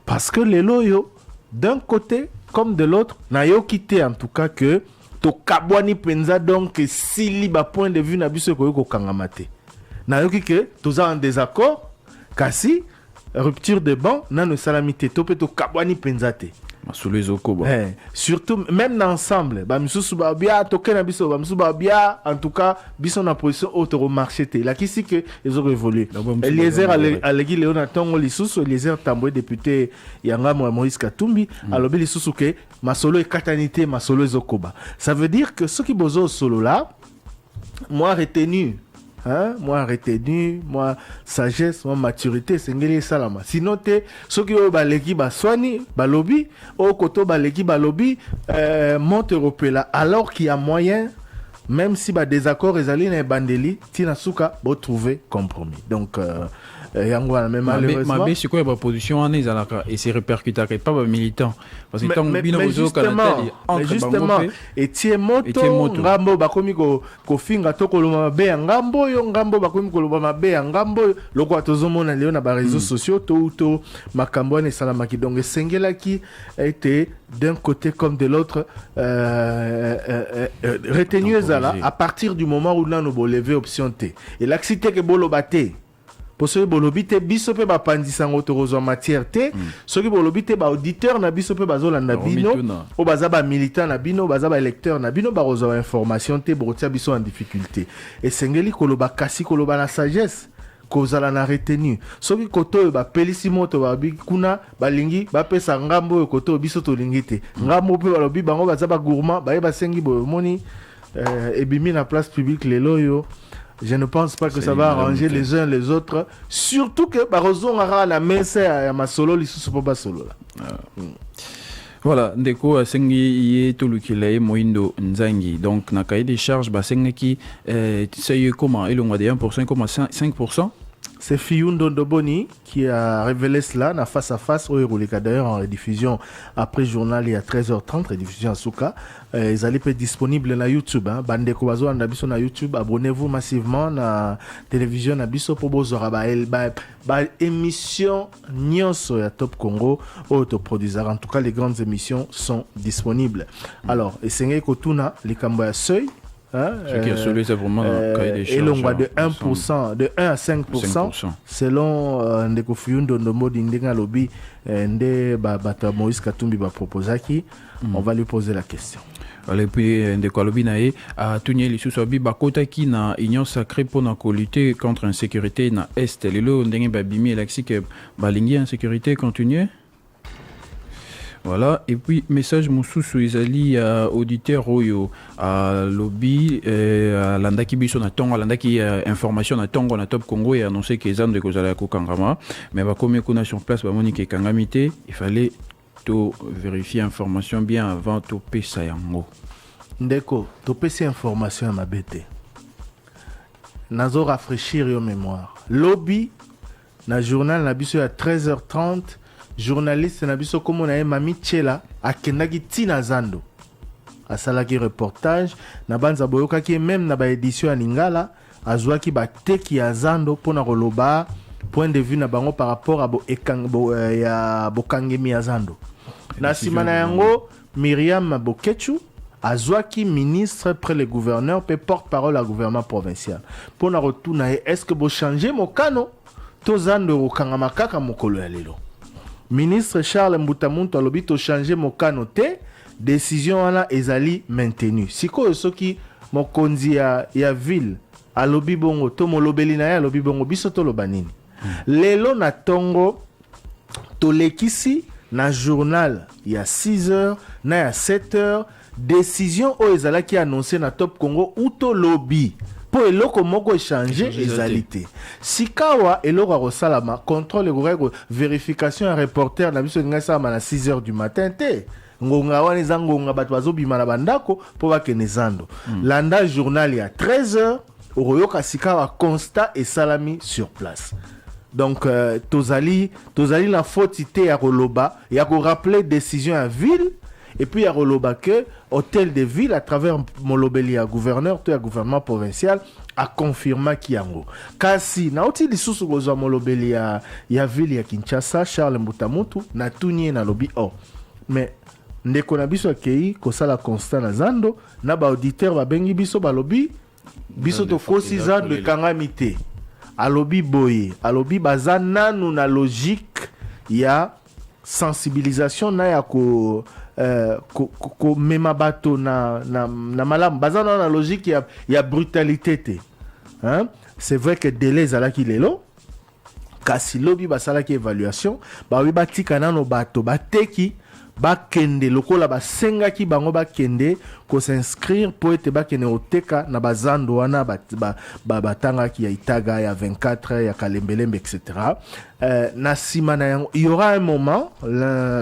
parce que les loyo d'un côté comme de l'autre na yo quitté en tout cas que to kabwani penza donc si ba point de vue na biso ko kangamate na yoki que toza en désaccord kasi rupture de banc nano salamité to pe to kabwani penza te surtout même dans ensemble ba misusu ba bia to kena biso ba misusu ba bia en tout cas biso na position auto marché te la kisi que ils ont évolué Eliezer alegi Léona Tongo lisusu Eliezer Tambwe député yanga Moïse Katumbi alobi lisusu que masolo e katanité masolo ezokoba. Ça veut dire que ceux qui bozo solo là moi retenu sagesse, moi maturité, c'est ngeli salama. Sinon te ceux qui baleki baswani, balobi, au koto baleki balobi, monte européen alors qu'il y a moyen, même si ba désaccord ezali na bandeli, tina suka bo trouver compromis. Donc yango na même malheureusement ma c'est quoi la position en ezalaka et c'est répercuté pas ba militant parce que tant bino bozo Canada justement et tiemoto ngambo bakomi ko finga to koloma be ngambo yo ngambo bakomi koloma be ngambo loko atozomona leo na ba réseaux sociaux to makambo na salamaki donc sengelaki était d'un côté comme de l'autre retenu ezala à partir du moment où là no bo lever option T et l'accité que bolo baté pour ceux bolobi te biso pe ba pandisa ngotorozo matière te ceux qui bolobi te ba auditeur na biso pe bazolanda bino o baza ba militant na bino baza ba électeur na bino ba rozo information te botia biso en difficulté et sengeli koloba kasi koloba na sagesse kozala na retenu soki koto ba pelisi moto ba bikuna balingi ba pesa ngambo koto biso to lingite ngambo pe balobi bango baza ba gourmand ba ba sengi bo moni ebimi na place publique lelo yo. Je ne pense pas que ça va arranger les uns les autres, surtout que Barroso aura la messe à Masolo, les sous-sopa solo. Voilà, ndeko sengi yé tolukile moindo nzangi. Donc na cahier des charges ba sengi c'est comment et le mois de 1% comment 5%. C'est Fiyundo Ndoboni qui a révélé cela na face à face au Eurolika d'ailleurs en rediffusion après journal il y a 13h30 rediffusion à Souka. Ils allaient être disponibles na YouTube bande ko bazo na biso na YouTube, abonnez-vous massivement na télévision na biso po bozora ba émission nyonso ya Top Congo autoproduiseur. En tout cas les grandes émissions sont disponibles. Alors essayez ko tuna likambo ya seuil et l'on voit de 1%, de 1 à 5%, selon Ndeko Fiyundo Ndomodi Ndenga Lobi, Nde Bata Moïse Katumbi ba proposaki, on va lui poser la question. Et puis Ndeko Lobi nae a tunye li susobi bakota ki na union sacrée pour na lutter contre l'insécurité na est. Lelo ndenge ba bimi elaxi que balingi insécurité continue. Voilà, et puis message mosusu ezali auditeur oyo à lobby landaki biso na tongo landaki information na tongo na Top Congo et annoncé que ezande kozala ko kangama mais ba comme qu'on sur place ba monique kangamité il fallait to vérifier information bien avant to pesa yango ndeko to pesa information ma bête nazo rafraîchir yo mémoire lobby na journal na biso à 13h30 journaliste na biso comme on a Mami Tchela akendaki tina zando asalaki reportage na banza boyoka ki même na ba édition ya Lingala azwaki ba teki ya zando pona koloba point de vue na bango par rapport à ya bokangemi ya zando Na nsima na yango Myriam Bokechu azwaki ministre près le gouverneur pe porte-parole à gouvernement provincial. Pour na retourna est-ce que bo changer mokano tozando okangama kaka mokolo ya lelo. Ministre Charles Mbutamuntu alobi to changer mokano te, décision wana ezali maintenue. Siko soki mokonzi ya ville alobi bongo to molobeli na ya alobi bongo biso to lobanini. Lelo na tongo tolekisi na journal ya 6h na ya 7h décision o ezalaki annoncé na Top Congo uto lobby po eloko moko échanger ezalité sikawa eloko rosalama contrôle gorego vérification et reporter na biso ngasa na 6h du matin te ngonga wana ezangonga bato bazobima na bandako po bakene zando landa journal ya 13h oyoka sikawa constat et salami sur place. Donc tozali la faute ya koloba ya ko rappeler décision à ville et puis ya koloba que hôtel de ville à travers molobeli ya gouverneur to ya gouvernement provincial a confirmé kiango kasi na oti lisusu kozwa molobeli ya ville ya Kinshasa Charles Mbutamuntu na tunye na lobi mais ndeko na biso akei kosala constat na zando na ba auditeur ba bengi biso ba lobi biso to kosi zando kangamite alobi boye alobi baza nanu na logique ya sensibilisation na ya ko mema bato na malamu baza na logique ya brutalité te hein? C'est vrai que délai zalaki lelo kasi lobi basalaki évaluation bawi batika nano bato bateki bakende lokola basengaki bango bakende ko s'inscrire po ete bakende oteka na bazando wana batangaki ya Itaga ya 24 ya Kalembelembe etc. Na sima na yango il y aura un moment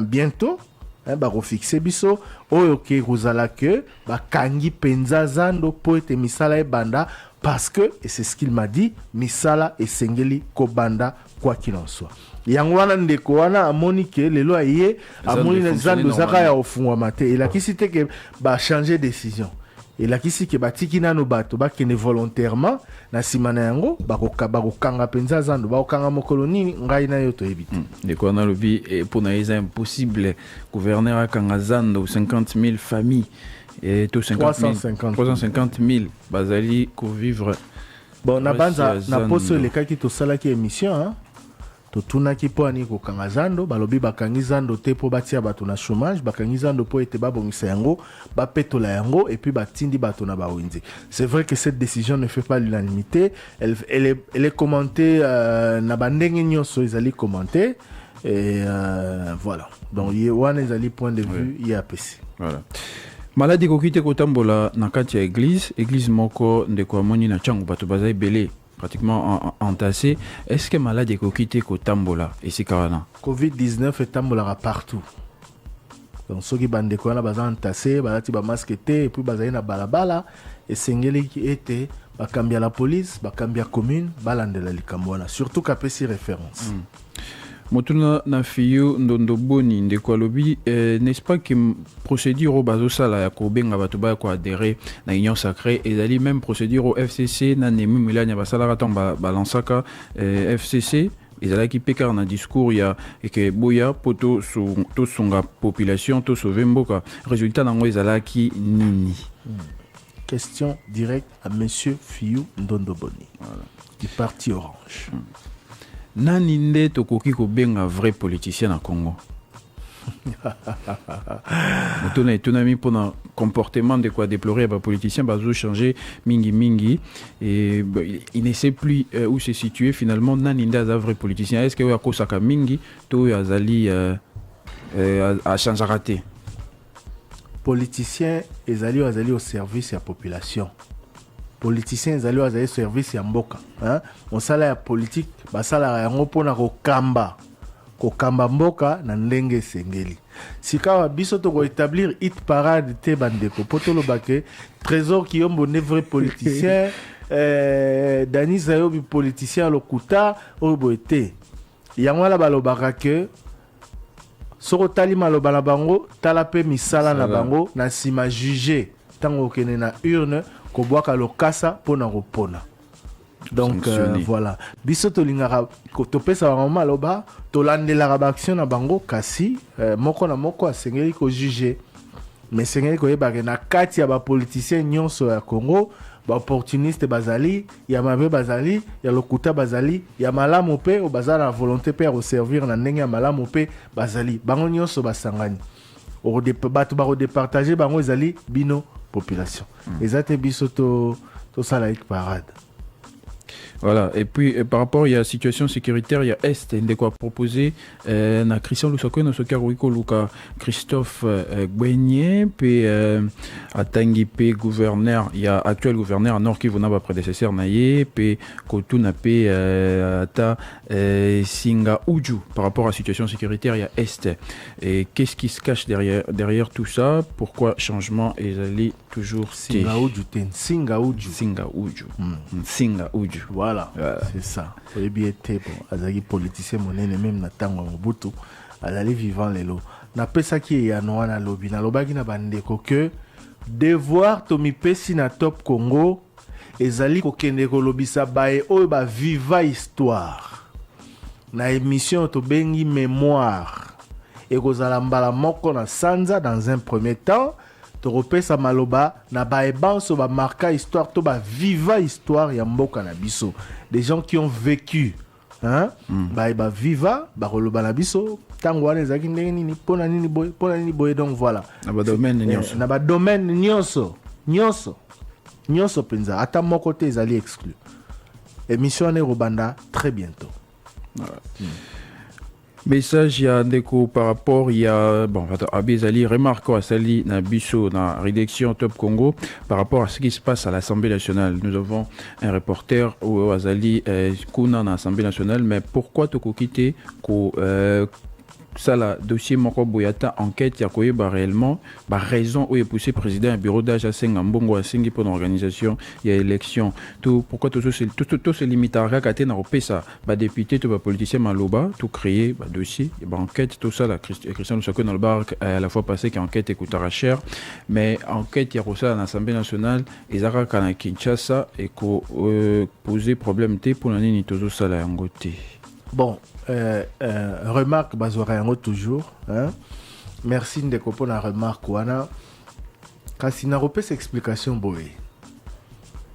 bientôt refixer biso oyo ke kozala ke bakangi penza zando po ete misala ebanda parce que et c'est ce qu'il m'a dit misala esengeli kobanda quoi qu'il en soit. Yango wana ndeko wana amoni ke lelo aye amoni na zando zaka ya ofungwa mate et la kisite ke ba changer décision et la kisike batiki nano bato bakene volontairement na sima na yango bakokanga penza zando bakokanga mokolo nini ngai na yo toyebite ndeko wana lobi pour na eza impossible gouverneur akanga zando 50 000 familles et tout 350 000 bazali ko vivre bon na banza na poso le kaki to sala ki émission hein totunaki po ani kokanga zando balobi bakangi zando te po batia bato na chômage bakangi zando po ete babongisa yango bapetola yango et puis batindi bato na bawenzi. C'est vrai que cette décision ne fait pas l'unanimité, elle est commentée na bandenge nyonso ezali commenté et voilà donc wana ezali point de vue IAPC. Voilà. Maladi kokite kotambola na kati ya église moko ndeko amoni na changu bato bazai belé pratiquement entassé. Est-ce que malade est quitté Kotambola et c'est carrément Covid-19 est tambola partout. Donc ceux qui bande quoi là bazan entassé, balati ba masque et puis bazai na balabala et sengeli qui était ba cambia la police, ba cambia commune, balandela likamwana surtout kapesi référence. Motuna na fiyo ndondo boni ndeko lobi n'est-ce pas que procédure au bazo sala ya ko benga bato ba ko adhérer na union sacrée et dali même procédure au FCC na nemi milanya basala ratamba balansaka FCC ezala ki pekar na discours ya que boya poto to songa population to sauver mboka résultat nango ezala ki nini. Question directe à monsieur Fiyu Ndondo Boni voilà. Du parti Orange. Nani nde tokoki ko benga vrai politicien na Congo? Motona etonami pona comportement de quoi déplorer ba politicien bazo changer mingi et il ne sait plus où se situer finalement. Nani nde za vrai politicien? Est-ce que ya kosaka mingi to ya zali a changer raté? Politicien ezali au service ya population. Politicien ezali au service ya mboka hein on sala ya politique basala yango pona kokamba mboka na ndenge sengeli sikawa biso to ko établir hit parade te bandeko potolo bake trésor qui yombo ne vrai politicien Dani Zayobi politicien lokuta oboete yango la balobaka que soko tali maloba na bango tala pe misala na bango na sima juger tango kene na urne kobwaka lokasa pona repona Donc voilà. Biso tolingara topesa bango loba tolandela ba action na bango kasi moko na moko asengeli ko juger. Mais sengeli ko yeba na kati ya ba politiciens nyonso ya Congo, ba opportuniste bazali, ya mabe bazali, ya lokuta bazali, ya malamu pe o bazala na volonté pe à servir na ndenge ya malamu pe bazali. Bango nyonso basangani. O bato ba repartager bango ezali bino population. Ezate biso to salaik parade. Voilà, et puis par rapport à la situation sécuritaire, il y a Est, il y a quoi proposer na Christian Lusoko, na Sokaruiko Luka, Christophe Gwenye, puis Atangi P gouverneur, il y a actuel gouverneur à Nord Kivu n'a pas prédécesseur naïe, puis Kotuna P Ata Singa Uju. Par rapport à la situation sécuritaire, il y a Est. Et qu'est-ce qui se cache derrière tout ça? Pourquoi changement est allé toujours Singa Uju, Singa Uju. Singa Uju. Singa Uju. Voilà, c'est ça. Il y a des politiciens monnaie même na tango Mobutu, azali vivant lelo. Na pesa ki ya noa na lobi na lobaki na bandeko que devoir tomi pesi na Top Congo ezali ko kende ko lobisa bae oyo ba viva histoire. Na émission to bengi mémoire. Et kozala mbala moko na sanza dans un premier temps. Toropesa maloba na baebanso ba marka histoire to ba viva histoire ya mboka na biso, des gens qui ont vécu ba viva ba roloba na biso tango wana ezaki ndenge nini pona nini boy donc voilà na ba domaine nyonso na ba domaine nyonso penza ata moko te ezali exclu. Émission ne robanda très bientôt. Voilà. Message il y a ndeko par rapport il y a bon Abizali remarque à Sali na biso na rédaction Top Congo par rapport à ce qui se passe à l'Assemblée nationale. Nous avons un reporter au Azali kuna na Assemblée nationale, mais pourquoi te quitter ko ça la dossier moko boyata enquête ya koyeba réellement ba raison où est poussé président bureau d'âge à Sengambongo à Sengi pour l'organisation il y a élection tout pourquoi tout se limite à rakater na repesa ba député tout ba politicien maloba tout créer ba dossier ba enquête tout ça la Christian Lusoko dans le bar à la fois passé qu'enquête écoutera cher mais enquête ya ça à l'Assemblée nationale ezaka kana Kinshasa et ko poser problème té pour l'année ni tozo sala yangote. Bon, remarque Bazorayango toujours. Merci de pour la remarque. Kasi na repes explication boé.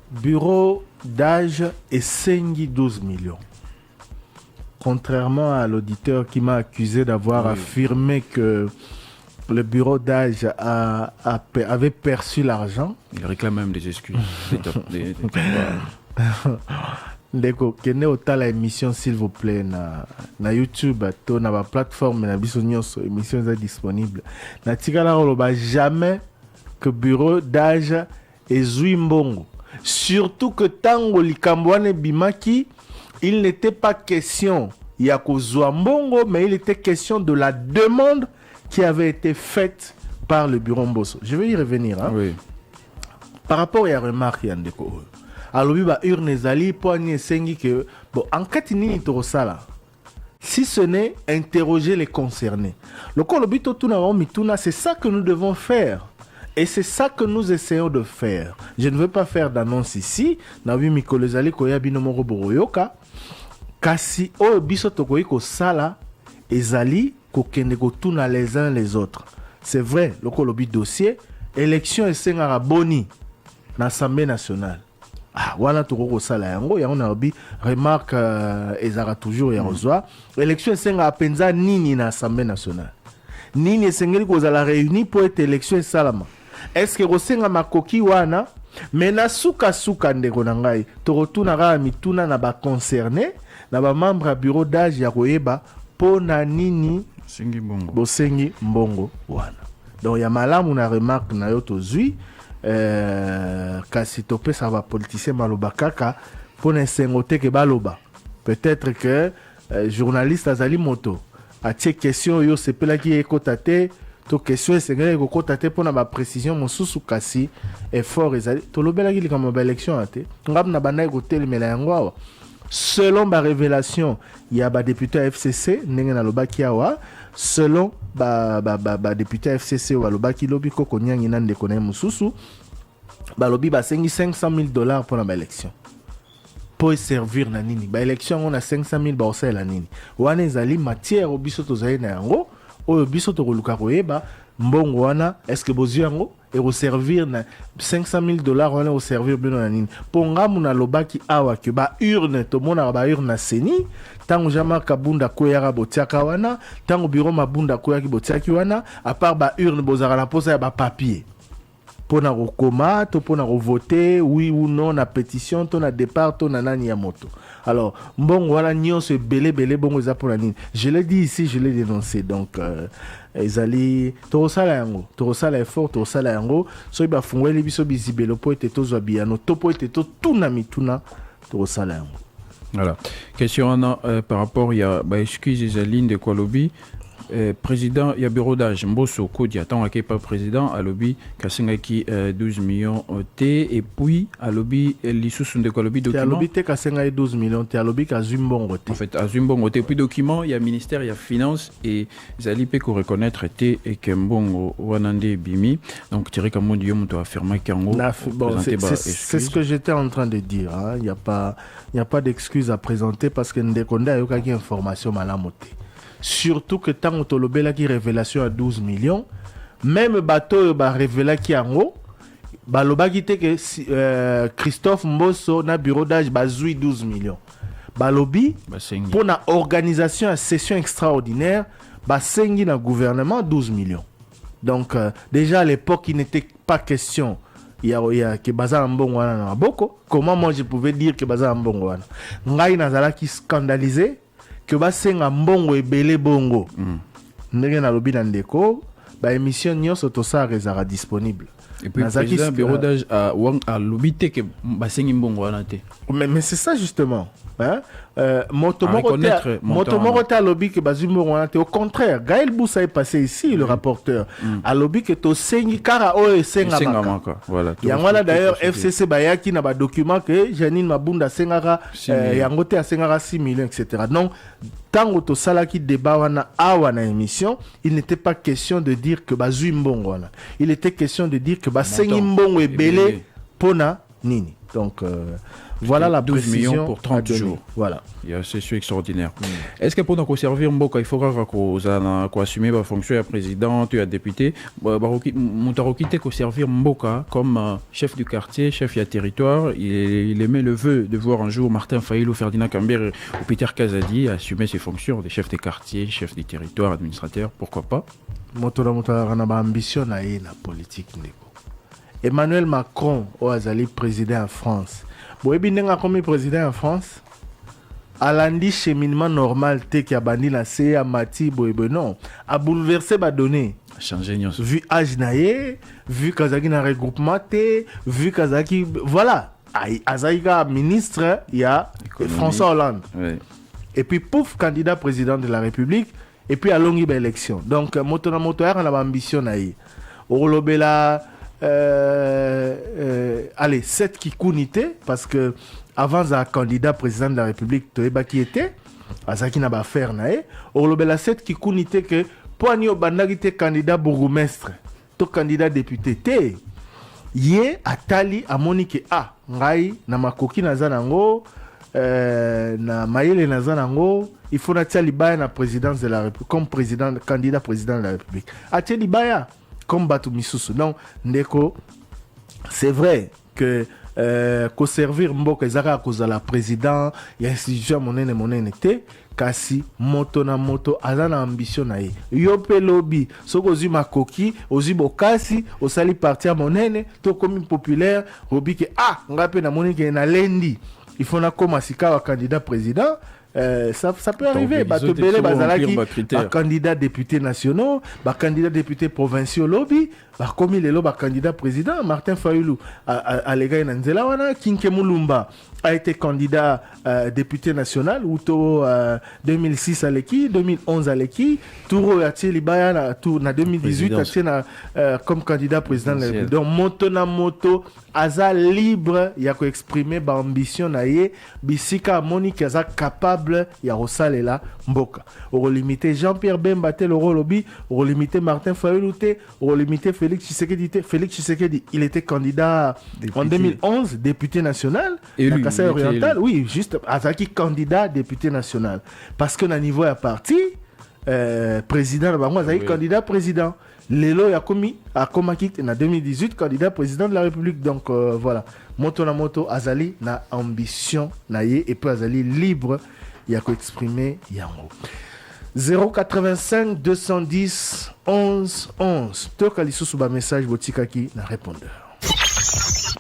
Bureau d'âge est 12 millions. Contrairement à l'auditeur qui m'a accusé d'avoir affirmé que le bureau d'âge avait perçu l'argent. Il réclame même des excuses. Ndeko kene otala émission s'il vous plaît na YouTube to na ba plateforme na biso nyonso émission est disponible na tikala roloba jamais que bureau d'âge ezui mbongo, surtout que tango likambwane bimaki il n'était pas question ya kozwa mbongo mais il était question de la demande qui avait été faite par le bureau Mbosso. Je vais y revenir Oui. Par rapport à la remarque yandeko alobi ba urne ezali po ani esengi que bon enquête nini torosala si ce n'est interroger les concernés. Le kolobi to tuna wa mituna, c'est ça que nous devons faire et c'est ça que nous essayons de faire. Je ne veux pas faire d'annonce ici na wi mikolo ezali koya bino moko boroyoka kasi o biso tokoyi ko sala ezali ko kende ko tuna les uns les autres. C'est vrai le kolobi dossier élection esengara boni na Assemblée nationale. Voilà tout sala yango ya on a obi remarque ezara toujours ya rozwa élection senga penza nini na Assemblée nationale nini sengeli ko za la réunie pour être élection salama est-ce que rosenga makoki wana mena suka ndeko na ngai to rotuna ra mituna na ba concerné na ba membre bureau d'âge ya koyeba pona nini sengi mbongo bosengi mbongo wana donc ya malamu na remarque na yo tozui kasi topé ça va politicien maloba kaka pour n'ensengoter que baloba peut-être que journaliste azali moto a tie question yo sepela ki ekotate to question esengeli ekotate pour na ba précision mosusu kasi effort ezali to lobela ki likama ba élection ate ngam na bana ekotelemela yango awa selon ba révélation il y a ba député FCC ndenge na lobaki awa selon ba député FCC ou balobaki lobi koko nyangi na ndeko na mususu balobi ba sengi $500,000 pour la élection pour servir na nini ba élection on a 500 000 ba osala nini wana ezali matière obiso tozali na yango oyo biso tokoluka koyeba mbongo wana est-ce que bozwi yango servir na $500,000 wana au servir bino na nini po ngamu na lobaki awa ke ba urne to mona ba urne na seni tango jama kabunda ko yara botiaka wana tango biro mabunda ko yaki botiaki wana à part ba urne bozara na posa ya ba papier pona kokoma to pona voter oui ou non na pétition to na départ to na nani ya moto. Alors mbongo wana nyonso belé bongo za pona nini. Je l'ai dit ici, je l'ai dénoncé. Donc ezali to sala yango, to sala effort, to sala yango so ba fungweli biso bizibelo po ete to zwa biano to po ete to tuna mituna to sala yango. Voilà. Question par rapport il y a excuse Isaline de Kolobi. Président il y a bureau d'âge Mbosso Kodi attend à pas président à lobby Kasengaki 12 millions T et puis à lobby l'issue de Kolobi document. À lobby T Kasengaki 12 millions T à lobby Kazumbongo T. En fait à Zumbongo T puis document il y a ministère il y a finance et Zali peut reconnaître T et Kembongo Wanande Bimi donc Thierry Kamondi Yomuto affirmé qu'Ango. Bon, c'est ce que j'étais en train de dire hein. Il y a pas d'excuse à présenter parce que Ndekonda a eu quelques informations malamoté. Surtout que tant que tu qui révélation à 12 millions, même bateau ba révéla qui en haut, ba loba qui que Christophe Mbosso na bureau d'âge bazui 12 millions. Ba lobby pour na organisation à session extraordinaire, ba sengi na gouvernement 12 millions. Donc déjà à l'époque il n'était pas question il y a que bazar mbongo wana na boko. Comment moi je pouvais dire que bazar mbongo wana? Ngai nazala qui scandalisé que basenga mbongo ebele bongo ndenge na lobi na ndeko ba émission nyonso to sa rezara disponible et puis président bureau d'âge à lobi te que basengi mbongo wana te mais c'est ça justement hein moto moko ta lobby que bazumbo wana te au contraire Gaël Boussa est passé ici le rapporteur à lobby que to sengi kara o senga maka voilà yango là d'ailleurs FCC bayaki na ba document que Janine Mabunda sengara yango te sengara 6 millions etc. Donc tango to salaki débat wana awa na émission il n'était pas question de dire que bazui mbongo wana il était question de dire que basengi mbongo ebele pona nini donc voilà la 12 millions pour 30 jours. Voilà. Il y a c'est extraordinaire. Est-ce que pour nous servir Mboka il faudra qu'on assumer la fonction de président et de député Montarokite qu'on servir Mboka comme chef du quartier, chef du territoire, il émet le vœu de voir un jour Martin Fayulu, Ferdinand Kambere ou Peter Kazadi assumer ses fonctions de chef de quartier, chef du territoire, administrateur, pourquoi pas? Motora na ambition na politique ndeko. Emmanuel Macron au azali président en France. Boyebi ndenga comme président en France alandi cheminement normal te qui a bandi la CA Mati boyebe non a bouleversé ba données a changé nyonso vu âge naie vu Kazaki na regroupement te vu Kazaki voilà azaïga ministre il y a François Hollande et puis pouf candidat président de la République et puis à longue élection donc moto na moto on a ambition naie orolobela allez, 7 qui kunité parce que avant un candidat président de la République Toeba qui était Azaki n'a pas faire nae orlobela 7 qui kunité que poani obandaki candidat bourgmestre to candidat député te yé atali amoni que ngai na makoki nazanango na mayele nazanango il faut natia libaya na présidence de la République comme président candidat président de la République atia libaya comme Batou Misusu. Donc, Ndeko, c'est vrai que qu'au servir Mboka Ezaka à cause de la président, il y a institution monene te, kasi moto na moto azana ambition na ye. Yope lobby, soko zi makoki, ozi bokasi, osali parti à monene, to komi populaire, robi ke ngape na monene ke na lendi. Il faut na koma sika wa candidat président. Ça peut arriver. Batobele bazalaki candidat député nationaux, candidat député provinciaux lobby, comme il est là candidat président Martin Fayulu à l'égard Nanzela wana Kinke Mulumba a été candidat député national ou 2006 à l'équipe, 2011 à l'équipe, Touro Yati Libaya na 2018 comme candidat président de la République. Donc moto aza libre ya ko exprimer ba ambition na ye bisika Monique aza capable ya rosalela mboka. Au limité Jean-Pierre Bemba te le lobby, au limité Martin Fayulu te, au limité Félix Tshisekedi, il était candidat en 2011, député national, à Kasaï oriental, oui, juste Azaki candidat député national. Parce que na niveau à parti, président, Azaki candidat président. Lelo Yakomi a commis en 2018 candidat président de la République. Donc voilà, moto na moto Azali na ambition na ye et puis Azali libre yako exprimer yango. 085 210 11 11. Toka lisusu ba message botikaki na répondeur.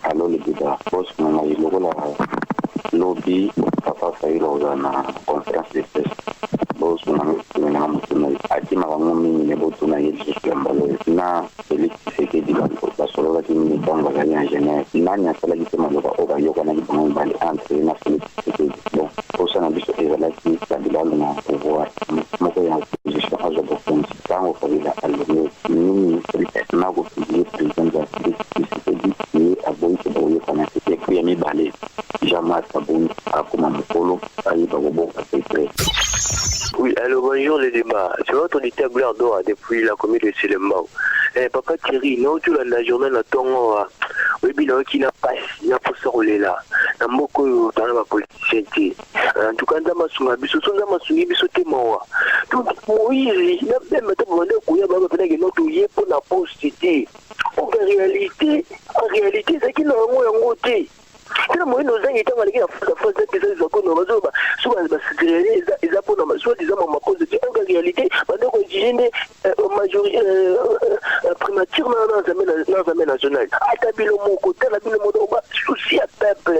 Allô le débat, boss mama iloko la lobby papa failo na conférence de presse. Boss mama na mutuna akima bango mini ne botuna yesu kambalo na Félix Tshisekedi ba solo la tini tanga la ya Genève nani asala kitema loba oba yoka na kibango bali entre na Félix Tshisekedi. Bon, osa na biso ezala ki kabila na pouvoir moko ya opposition azo bofon tango kabila alone nini na go président de Félix Tshisekedi ni aboyi ko boye kana te kuya mi balé jamais sabuni akoma mokolo ayiba go boka secret. Oui, alors bonjour les débats. C'est votre auditeur Gloire d'Or depuis la commune de Sélémao. Papa Thierry, non, tu l'as la journée, la tongo, oui, bien, qui n'a pas, il n'a pas sorti là. N'a beaucoup dans la politicien. En tout cas, dans ma souma, biso, dans ma souma, biso, t'es mort. Donc, oui, il n'a même pas demandé au couillard, mais peut-être que notre ouïe pour la poste-cité. En réalité, c'est qu'il n'a pas un côté. Tena moyeno zangi tanga leki na fasa pesa za kono bazoba suba basirele eza pona maswa dizama makoze ti en réalité bande ko jinde majorité primature na zame national atabilo moko tala bilo modo ba souci à peuple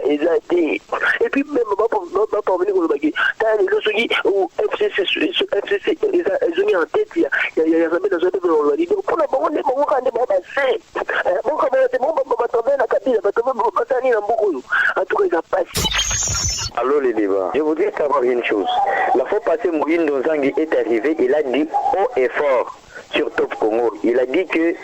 ezate et puis même ba parvenir ko baki tani lo soki ou FCC ezoni en tête ya zame national ko baki pona bonne mo kande ba c'est mo ka ba te mo ba tomber na kabila ba en tout cas, il a passé. Allô les débats, je voudrais savoir une chose. La fois passée, Moïse Nzangi est arrivé, il a dit haut et fort sur Top Congo. Il a dit que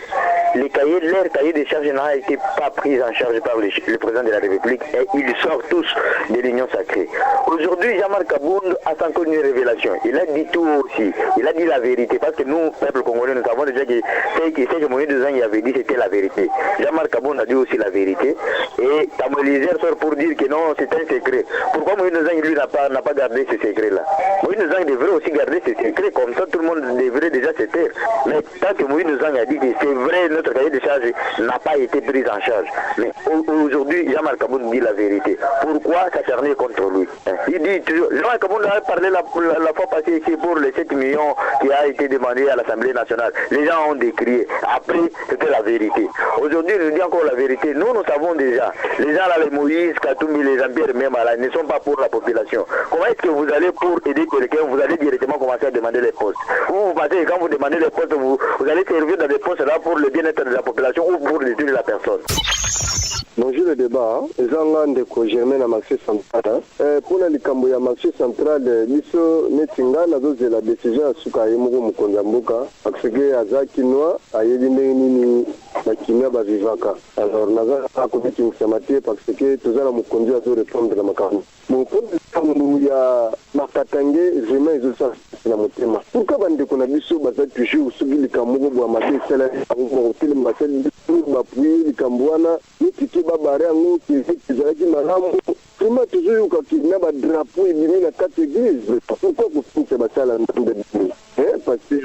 leur cahier de charges n'a été pas pris en charge par le président de la République et ils sortent tous de l'Union sacrée. Aujourd'hui, Jean-Marc Abound a encore une révélation. Il a dit tout aussi. Il a dit la vérité parce que nous, peuple congolais, nous savons déjà que ce que Moïse Nzangi avait dit, c'était la vérité. Jean-Marc Abound a dit aussi la vérité. Et Tamolisère sort pour dire que non, c'est un secret. Pourquoi Moïse Nzangi, lui, n'a pas gardé ce secret-là? Moïse Nzangi devrait aussi garder ce secret, comme ça tout le monde devrait déjà se taire. Mais tant que Moïse Nzangi a dit que c'est vrai, notre cahier de charge n'a pas été pris en charge. Mais aujourd'hui, Jean-Marc Abound dit la vérité. Pourquoi s'acharner contre lui? Il dit toujours, Jean-Marc Abound a parlé la fois passée ici pour les 7 millions qui a été demandé à l'Assemblée nationale. Les gens ont décrié. Après, c'était la vérité. Aujourd'hui, je dis encore la vérité. Nous savons déjà. Les gens là, les Moïse, Katoumi, les Jean-Pierre, même là, ne sont pas pour la population. Comment est-ce que vous allez pour aider quelqu'un, vous allez directement commencer à demander les postes? Vous pensez que quand vous demandez les postes, vous allez servir dans des postes là pour le bien-être de la population ou pour détruire la personne? Bonjour le débat, ezanga ndeko Germain na marché central. Pour la likambo ya marché central biso netinga na doze la décision asuka yemoko mukonza mboka parce que azaki noa ayebi nini na kimia ba vivaka. Alors naza akobiti msamati parce que tozala mukonzi azo répondre na makambo. Mon point de ya makatange vraiment ezosa na motema. Pourquoi bandeko na biso baza toujours soki likambo bwa mabe sala ngo tele mbasali ba puis likambo wana nitiki babare yango ezalaki malamu prima toujours yoka na badrapeau ebimi na kati église. Pourquoi kofinisa basala ndambe parce que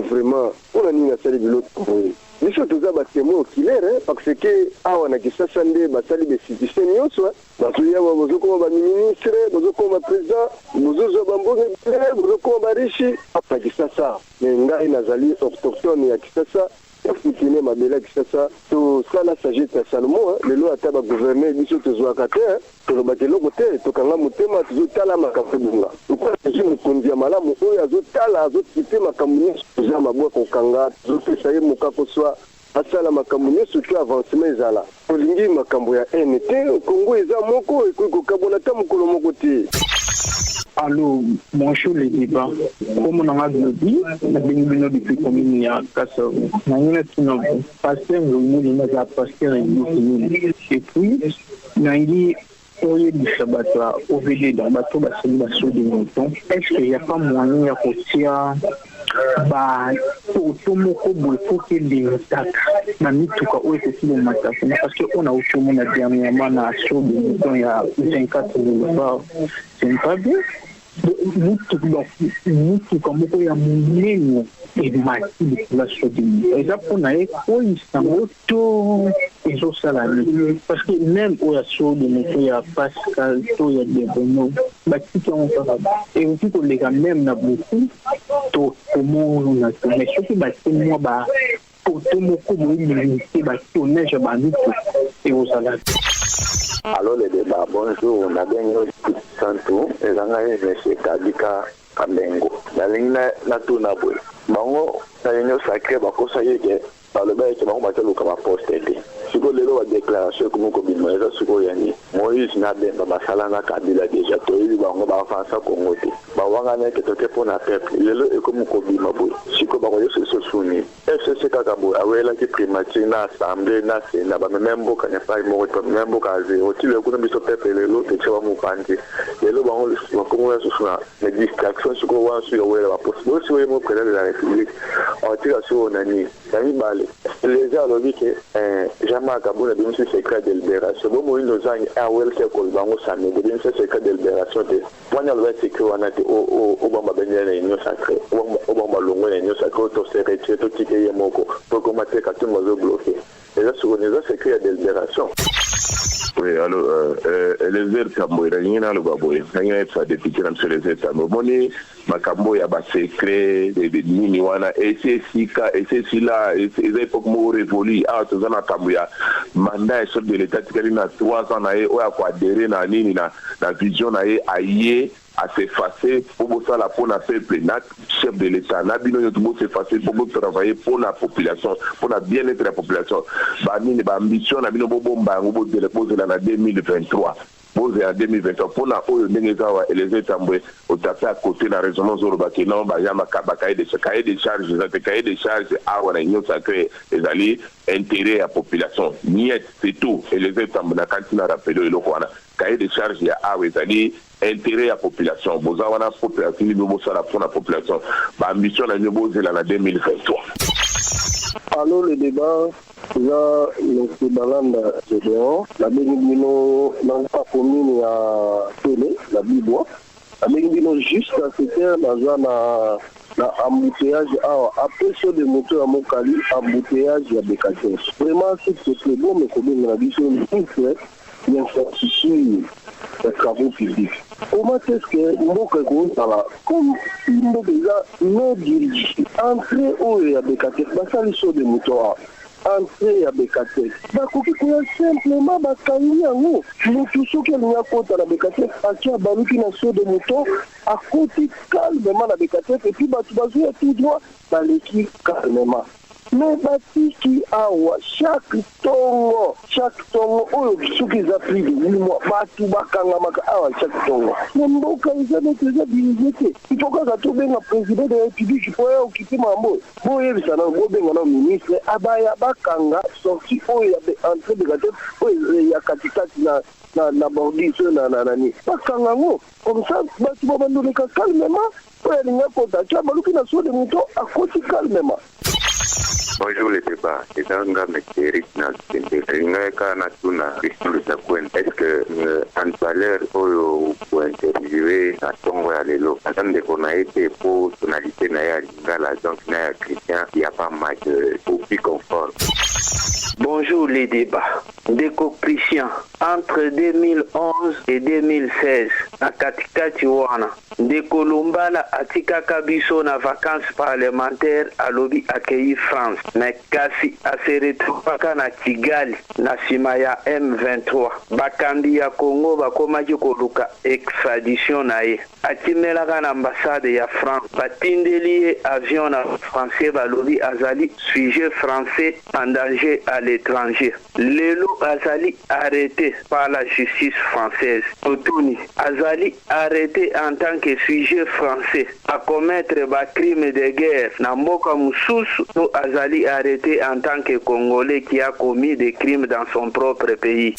vraiment on a nini asali biloko biso toza batémoin oculaire parce que awa na kisasa nde basali besitise nyonso bazoya bozokoma baministre bozokoma président bozozwa bambonge bozokoma barishi na kisasa me ngai nazali autochtone ya kisasa efutine mabele ya kisasa tosala sagesse ya Salomon lelo ata bagouverner biso tozwaka te tolobaka eloko te tokanga motema tozotala makambo ebunga okoaji mokonzi ya malamu oyo azotala azokite makambo nyonso toza mabwa kokanga tozopesa ye moka koswa asala makambo nyonso to avancement ezala tolingi makambo ya ene te Kongo eza moko ekoki kokabona ta mokolo moko te. Allô, bonjour les débats. Comme on a dit, la bénédiction depuis commune ya Kasso. Na ngina tino pasteur ngomuli na za pasteur ngomuli. Et puis nangi oye du sabata OVD dans bateau basali baso de monton. Est-ce qu'il y a pas moyen ya kotia ba otomoko boiko ke lingtaka na mituka oyo ekoki lomataka parce que on a otomona dernièrement na show de mouton ya 24 boulevard c'est pas bien mutuka moko ya monene emati likolo show de mouton eza mpona ye koyisa yango to ezosala nini parce que même oyo ya show de mouton ya Pascal to ya Debono batiki yango kaka ekoki koleka même na beaucoup to komona to mais soki batie mwa ba poto moko moyilimite batonage bamitu ekozala. Alors le débat, bonjour, on a bien eu Santo, et on a eu M. Kadika Kamengo. La ligne na tuna boy. Bango, na union sacrée, bako sa yeke, par le bail qui bango batel ou kama posté. Siko lelo wa déclaration comme Covid moïse siko yani. Moïse na ben ba sala na Kabila déjà to yi bango ba fansa Congo te. Ba wanga na ke toke pona peuple. Lelo e comme Covid maboy. Siko bango yo se soni. FCC kakabo awela ki primature na assemblée na sénat ba membo kanya fa mo ko membo ka zero ti le kuna biso peuple lelo te tsewa mo pandi. Lelo bango ba Congo ya sosuna les distractions siko wa sur wela ba possible si we mo président de la République. On tire sur onani. Dami bale. Les gens ont dit que Jean-Marc Kabou a dénoncé secret de libération. Bon, moi, nous avons un well qui a colbango samedi. Il a dénoncé secret de libération. Moi, on a le secret on a été au Bamba Benyana et Nyo Sacré. Au Bamba Longo et Nyo Sacré. Au s'est retiré, tout ticket Yamoko. Pour combattre quand tout le monde bloqué. Et là, sur le secret de libération. Oui, alors, les airs Kambo, il y a un baboué. Il y a un député dans les airs Kambo. Moni, Makambo, il y a un secret, des mini-wana, et c'est Sika, et c'est Sila, et c'est l'époque où révolue. Ah, tout ça, Makambo, il y a mandat chef de l'État, qui a 3 ans, il y a adhéré dans la vision, il y a à s'effacer pour ça la pour la peuple, chef de l'État, n'abino yotubo s'effacer pour travailler pour la population, pour la bien-être de la population. Bamine, ambition, n'abino bomba, on va déposer en 2023. Posé en 2023 pour la haut Nengezawa et les États au tapé à côté de la résonance Zorobaki, non, Bayama cahier de charges, les cahiers de charges, à Union sacrée, les alliés, intérêt à la population. Niet, c'est tout. Et les États na cantina rappelé le Lokwana. Cahier de charges, il y a les alliés, intérêt à la population. Bozawana population, nous sommes pour la population. Ma ambition, la nouveau en 2023. Alors le débat, là, le Balanda, c'est dehors. La Bénibino, dans la commune à Télé, la Bibois. La Bénibino, juste à cette heure, dans un embouteillage, après sur des moteurs à Mokali, embouteillage à Bécateur. Vraiment, c'est très bon, mais comme on a dit, c'est une infrastructure des travaux publics. Comment est-ce que nous comme nous déjà nos dirigeants, entrer au Bécateur, ça les sauts de moutons. Entrer à Bécateur. Bakoki kuya simplement bakangi yango. Mutu soki alinga kota na Bécateur, akia baluki na saut de mouton, à côté calmement na Bécateur, et puis batu bazuya tout droit, baleki calmement. Mais batiki awa chaque tongo oyo soki eza plus de 8 mois batu bakangamaka awa chaque tongo mboka eza neti eza dirige te ifo kaka tobenga président de la république po ya okipe mambo boyebisa na bobenga na ministre abaya bakanga sorti oyo ya entrée de gate oyo ya katikati na bordis na nani bakanga ngo comme ça batu babandoleka calmement oyo alinga kota tia baluki na saut de mouton akoti calmement. Bonjour les débats. C'est un gars Eric Nalsende. Est-ce que Anne-Valère pour interviewer à Tongo à l'élo, attendez qu'on a été pour tonalité Naya Lingala, donc Naya Christian, il n'y a pas mal de copie confort. Bonjour les débats. Déco Christian, entre 2011 et 2016, à Katikati Wana, Déco Lumbala Atika Kabiso na vacances parlementaires à lobby accueilli France. Mais kasi aseretupaka na Kigali na Simaya M23. Bakandi ya Congo bakomaki koluka extradition na ye. Atimelaka na ambassade ya France. Batindeli avion na français balobi azali sujet français en danger à l'étranger. Lelo azali arrêté par la justice française. Otuni azali arrêté en tant que sujet français à commettre des crimes de guerre. Na mboka mususu no azali arrêté en tant que Congolais qui a commis des crimes dans son propre pays.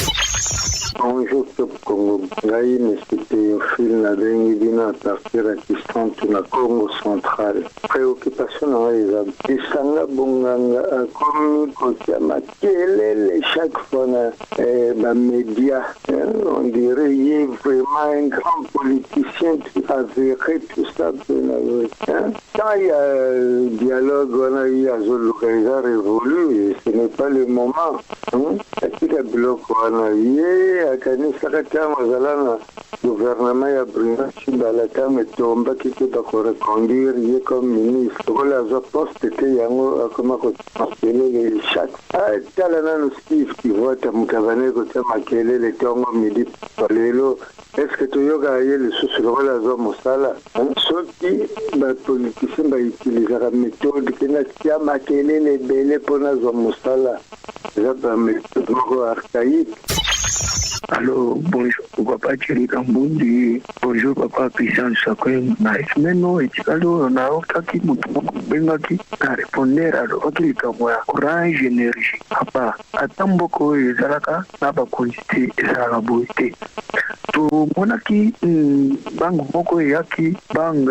Bonjour Top Congo. Ngai Monsieur Théophile Nabengi Bina à partir du centre de Congo central. Préoccupation dans les hommes. Isanga Bonganga a commis côté Makelele chaque fois dans les médias. On dirait qu'il est vraiment un grand politicien qui a avéré tout ça. Quand il y a un dialogue, on a eu à Zolokaiza révolu, ce n'est pas le moment. Katika biloko wanaye akanisa kata mazalana gouvernement ya Bruno Chimbala kama tomba kike bakorekonduire ye comme ministre wala za poste te yango akoma ko pasele chaque tala nanu Steve qui vote mukavane ko tema kelele tongo midi lelo est-ce que toyoga ye le sous wala za mosala soki ba politicien ba utiliser la méthode kena tia makelele bele pona za mosala za méthode archaïque. Alors, bonjour, papa Thierry Kambundi, bonjour, papa Christian Sakwen, Naismeno, et alors, on a aucun Bengaki, à répondre à l'Okilikamwa, Orange Énergie, papa, à Tamboko et Zalaka, n'a pas quantité et Zalaboité. To monaki bang moko yaki bang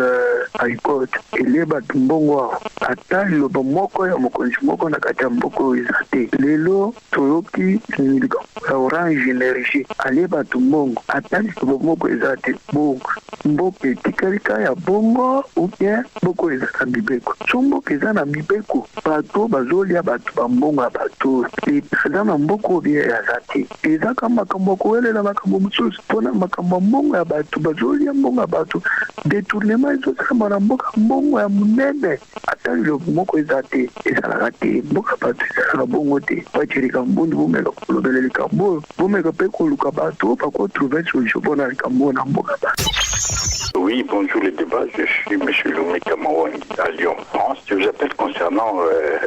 aikot eleba tumbongo ata lobo moko ya mokonzi moko na kata mboko izate lelo toyoki nilika Orange Énergie aleba tumbongo ata lobo moko izate bo mboke tikalika ya bongo ou bien moko izaka mibeko chumbo kezana mibeko bato bazolia bato bambongo ya bato ezana mboko bie ya zate ezaka makambo koelela makambo mususu pona makambo mbongo ya bato bazolia mbongo ya bato détournement ezosala na mboka mbongo ya munene ata lobo moko ezate ezalaka te mboka bato ezalaka bongo te bachelika mbundi bomeka kolobela likambo bomeka mpe koluka bato bakotrouve solution mpona likambo na mboka bato. Oui, bonjour les débats, je suis M. Loumé Kamawangi à Lyon, France. Je vous appelle concernant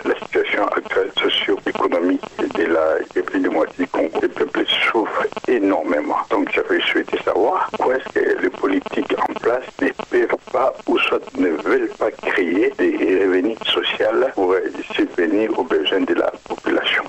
la situation actuelle socio-économique de la République démocratique du Congo. Le peuple souffre énormément. Donc j'avais souhaité savoir pourquoi est-ce que les politiques en place ne peuvent pas ou soit ne veulent pas créer des revenus sociaux pour subvenir aux besoins de la population.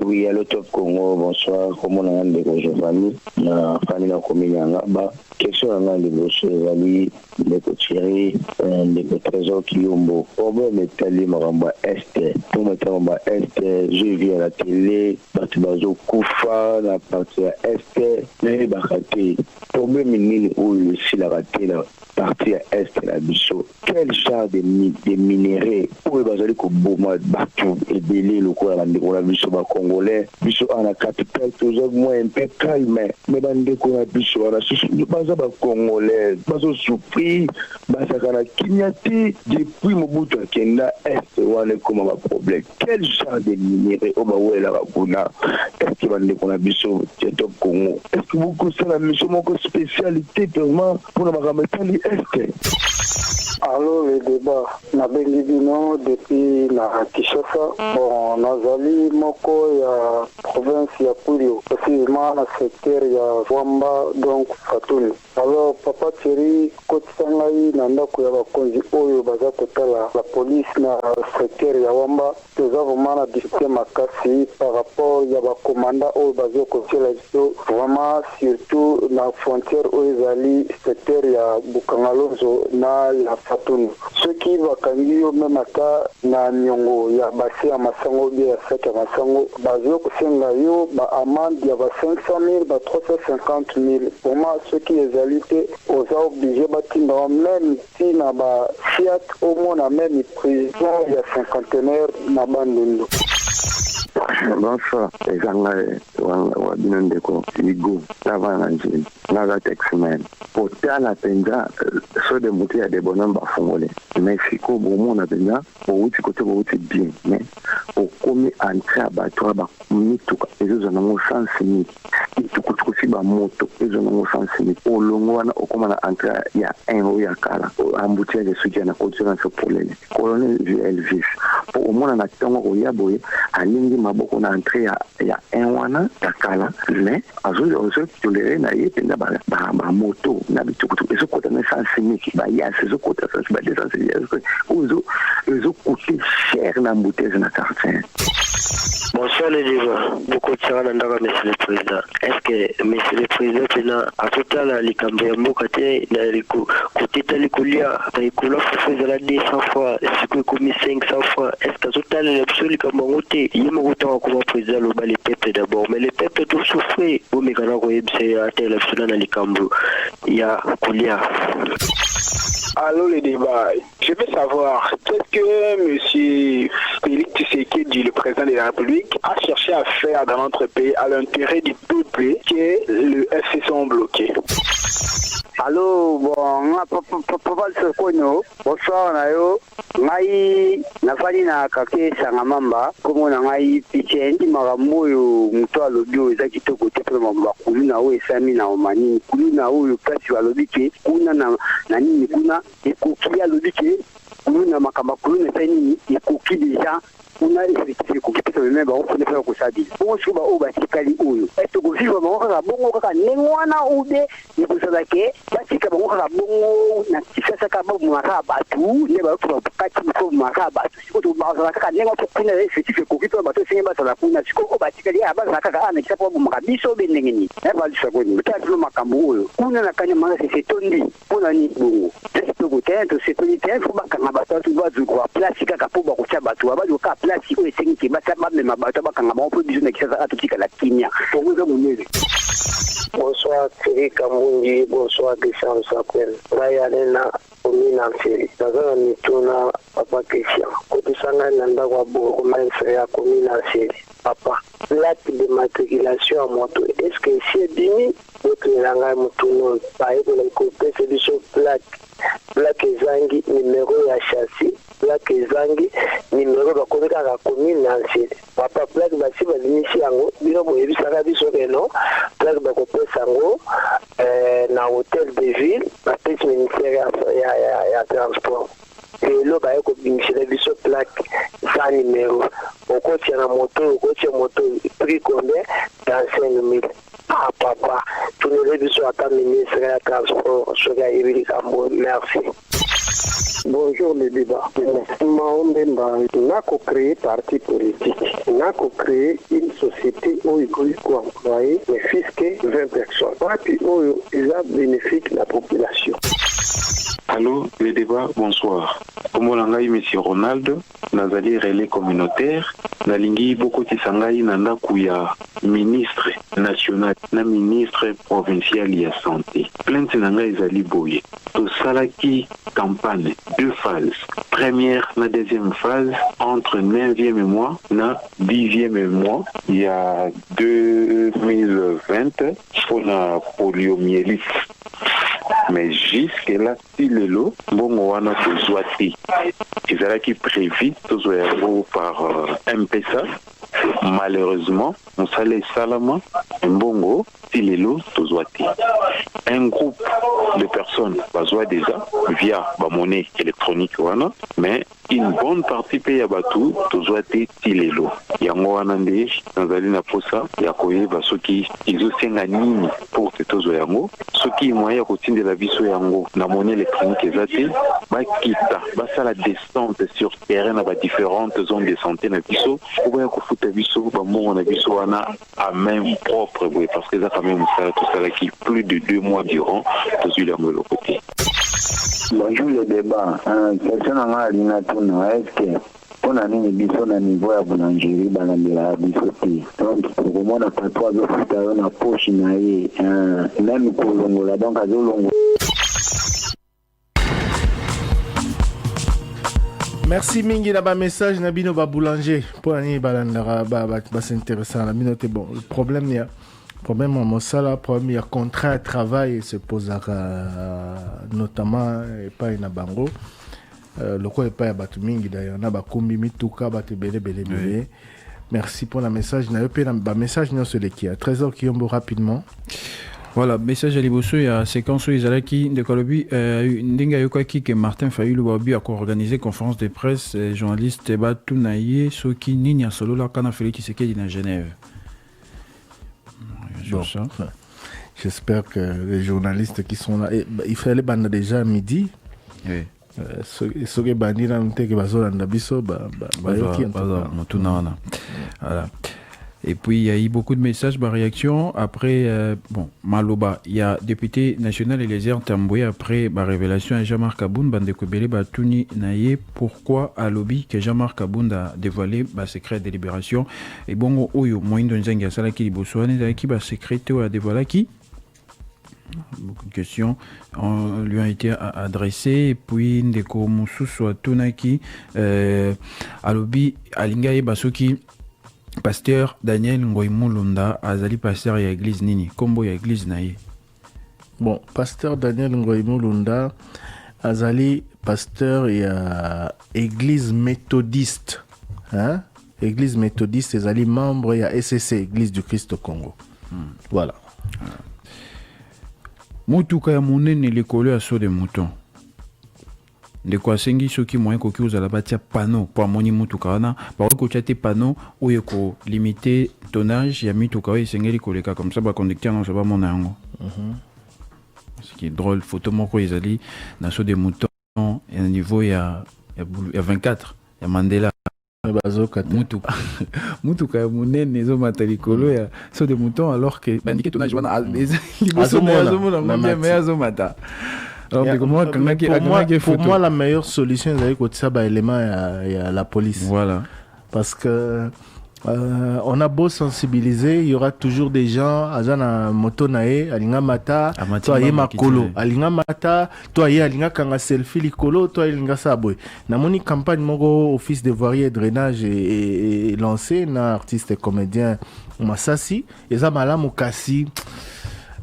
Oui, allô Top Congo, bonsoir. Comment on a des familles? Na famille na commune ngaba. Question on de bosse vali de Thierry de trésor Kiyombo. Problème est tellement maramba est. Pour mettre maramba est, je vis à la télé, batubazo kufa na partie est, mais bakate. Problème ni où le si la raté la partie est la biso. Quel genre de minéraux pour bazali ko boma batu et belé le quoi la biso ba congolais biso en la capitale toujours moins un peu calme mais bande ko la biso na susu baza ba congolais bazo souffrir baza kana kinyati depuis Mobutu akenda est wana comme ma problème quel genre de minéraux au ba wela ba kuna est-ce que bande ko la biso Top Congo est-ce que beaucoup c'est la mission mon spécialité vraiment pour la makametali est. Allô, le débat. Nabengi bino depuis na Kinshasa. Bon, nazali moko ya province ya Kwilu, précisément na secteur ya Wamba, donc Fatuni. Alors, papa Thierry, kotisangai na ndako ya bakonzi oyo baza kotala la police na secteur ya Wamba, toza vraiment na difficulté makasi par rapport ya bakomanda oyo baza kotiela biso vraiment surtout na frontière oyo ezali secteur ya Bukangalonzo na ya Fatuni. Ceux qui bakangi yo même ata na nyongo ya basi ya masango bia ya saki ya masango bazo kosenga yo ba amende ya ba 500,000 ba 350,000 pour moi ceux qui ezali te oza obligé batinda même si na ba fiat au moins na même prison ya cinquantenaire na bandundu. Bonsoir, les gens wabino ndeko ligo lava na njini naga texman potala penza so de muti ya de bonhomme bafongole Mexico bomo na penza bouti côté bouti bien mais au komi entrée à bateau ba mituka ezo na mo sens ni tukutuku si ba moto ezo na mo sens ni o longo wana o koma na entrée ya un o ya kala embouteillage de soutien na continent ce problème colonel Elvis au moins na tongo koya boye alingi maboko na entrée ya enwana takala mais azo toléré na ye penda ba moto na bitukutu eso kota na sensibilité ba ya eso kota sensibilité ba sensibilité ozo coûter cher na embouteillage na quartier. Bonsoir les débats. Beaucoup de gens n'ont Monsieur le Président. Est-ce que Monsieur le Président a total à l'Ikambembo côté côté Talikulia, Talikula faisait la 200 fois, est-ce que commis 500 fois, est-ce que total l'absolu comme on était, il y a mon temps comme président le bas les peuples d'abord, mais les peuples tout souffrir. Vous me connaissez c'est à tel absolu dans l'Ikambo. Il y a Koulia. Allô les débats. Je veux savoir, qu'est-ce que M. Félix Tshisekedi, le président de la République, a cherché à faire dans notre pays à l'intérêt du peuple que le FCC ont bloqué? Allô, bon, papa Sokono, bonsoir nayo, ngai nafani na kake sangamamba, komo na ngai pichendi magamoyo muto alobio eza kitoko te pe mamba kuluna o esami na omani, kuluna o kasi balobike, kuna na nini kuna ekoki alobike, kuluna makamba kuluna nini ekoki deja. On a effectivement coupé le même on peut faire ça dit on se va au basikali oyo eto ko vivre ba ka bongo ka nengwana ube ni ko ça ke basika ba ka bongo na kisasa ka ba mara batu ne ba ko ba kati ko mara batu siko to ba ka nengwa ko kuna effectivement ko kito ba to singa ba sala kuna siko ko basikali aba ka ka ana kisapo ba mara biso bendengeni e ba lisa ko ni ta lo makambo oyo kuna na kanya mara se tondi kuna ni bongo eto ko tento se tondi tento ba ka ba to ba zuko plastika ka po ba ko cha batu ba jo ka la siko esengi basaba mema bato bakanga ba mpo biso na kisasa atutika la kimia pongoza monele. Bonsoir Thierry Kambundi, bonsoir Christian Sakwen. Rayalena Omina Thierry. Nazana mituna papa Christian. Kotisanga nanda kwa bo maître ya Omina Thierry. Papa, l'acte de matriculation à moto. Est-ce que c'est dimi notre langa mutuno pa eko la côté c'est du plaque zangi numéro ya châssis plaque zangi numéro bakomeka ka commune nancier papa plaque basi balimisi yango bino boyebisaka biso keno plaque bakopesa yango na hôtel de ville bapesi ministère ya transport lelo baye kobimisela biso plaque sans numéro okotia na moto prix combien dans 5 000. Ah papa, tu nous as dit sur ta ministre de transport, merci. Bonjour les débats. Maombemba n'a qu'à créer parti politique, n'a qu'à créer une société où il faut employer mais fisquer 20 personnes. Puis où il a bénéfique la population. Allô, les débats, bonsoir. Comme on a M. Ronald, Nazali relais communautaire, Nalingi Boko Tisangai Nanda Kouya, ministre national, na ministre provincial ya santé. Plainte Nanga Izali Boye. To Salaki campagne, 2 phases. Première, na deuxième phase, entre 9e mois, na 10e mois, il y a 2020, pour la poliomyélite. Mais jusque-là, si le lot, bon, on a besoin de ils allaient prévu par MPSA. Malheureusement, on s'allait salement, bon, si le lot, un groupe de personnes besoin déjà via la monnaie électronique, mais une bonne partie paye à Batou, si le lot. Il y a un anandé, dans la posa, il y a ceux qui ont un pour ceux qui ont moyen de la vie sur la monnaie électronique exacte, quitta, la descente sur terrain à différentes zones de santé na biso, ou bien qu'on fout à biso, on a biso à main propre, parce que ça quand même tout ça qui plus de 2 mois durant, tout celui là le côté. Bonjour le débat. Question à Alina Tuna, est-ce que on a mis biso na niveau ya boulangerie banandela biso te donc komona patro azofuta yo na poche na ye même kolongola donc azolongola. Merci mingi na ba message na bino ba boulanger pour ani balandara ba s'intéresser na bino te bon le problème il y a problème en mosala problème il y a contrat de travail se posera notamment et pas na bango le quoi est pas batu mingi d'ailleurs na ba kombi mituka ba te belé. Merci pour le message na yo pe na ba message non sur les qui à 13h qui yombo rapidement. Voilà, message à Liboso, il y a séquence où ils allaient qui, de Kolobi, Ndinga Yokaki, que Martin Fayulu Wabi a organisé conférence de presse, journaliste Teba Tounaye, Soki Ninia Solo, la Kana Félix Tshisekedi à Genève. Bon, j'espère que les journalistes qui sont là, il fallait bande déjà à midi. Oui. Ce qui est banni dans le texte, voilà. Et puis il y a eu beaucoup de messages, réaction. Après, Maloba, il y a député national Eliezer Tamboué après révélation à Jean-Marc Aboun, Bandekobele, Touni Naye, pourquoi à lobby que Jean-Marc Aboun a dévoilé secret de délibération. Et bon, Oyo, Moïndo Nzenga Salaki Libosoane, qui secret a dévoilé qui. Beaucoup de questions lui ont été adressées. Et puis, Ndeko Moussou soit Tunaki, à lobby, Alingaye Basoki. Pasteur Daniel Ngoïmoulunda, Azali pasteur ya église nini, kombo ya église naïe. Bon, pasteur Daniel Ngoïmoulunda, Azali pasteur ya église méthodiste. Hein? Église méthodiste, Azali membre ya SCC, église du Christ au Congo. Voilà. Mutuka ya monene lekolo ya so de mouton. De quoi sengi soki moyen koki ozala batia panneau pour amoni mutuka wana ba ko chate panneau oyo ko limiter tonnage ya mituka oyo sengeli koleka comme ça ba conducteur non ça ba mona yango. Ce qui est drôle photo moko ezali na so de mouton et à niveau ya 24 ya Mandela bazoka mutuka ya munene zo matalikolo ya so de mouton alors que bandike tonnage wana azo mata. Alors, pour moi, la meilleure solution, c'est l'élément à la police. Voilà. Parce que on a beau sensibiliser, il y aura toujours des gens, Azana Motonae, Alinga Mata, toi Yema Kolo, Alinga Mata, toi Alinga Kanga Selfie Likolo, toi Alinga Saboy. Na moni campagne Mogo Office de voirie et drainage est lancé, na artiste et comédien Massassi, et ça m'a Mokassi.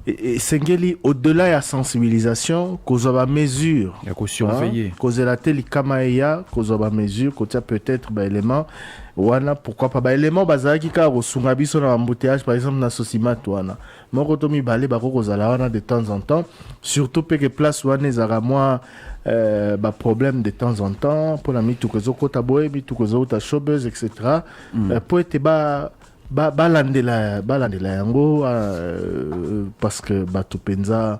Et Sengeli, au-delà de la sensibilisation, cause de mesure. Il y a qu'à surveiller. Cause de la télé Kamaïa, cause de mesure, cause peut-être élément. Wana, pourquoi pas élément bazaki ka rosungabi sur l'embouteillage, par exemple, dans Sosimat, wana. Mon rotomi balé, bako kozala wana de temps en temps. Surtout, que place wana, ezara moi, problème de temps en temps. Pour la mitukozo kotaboe, mitukozo ta chobeuse, etc. Pour être balandela yango parce que batupenza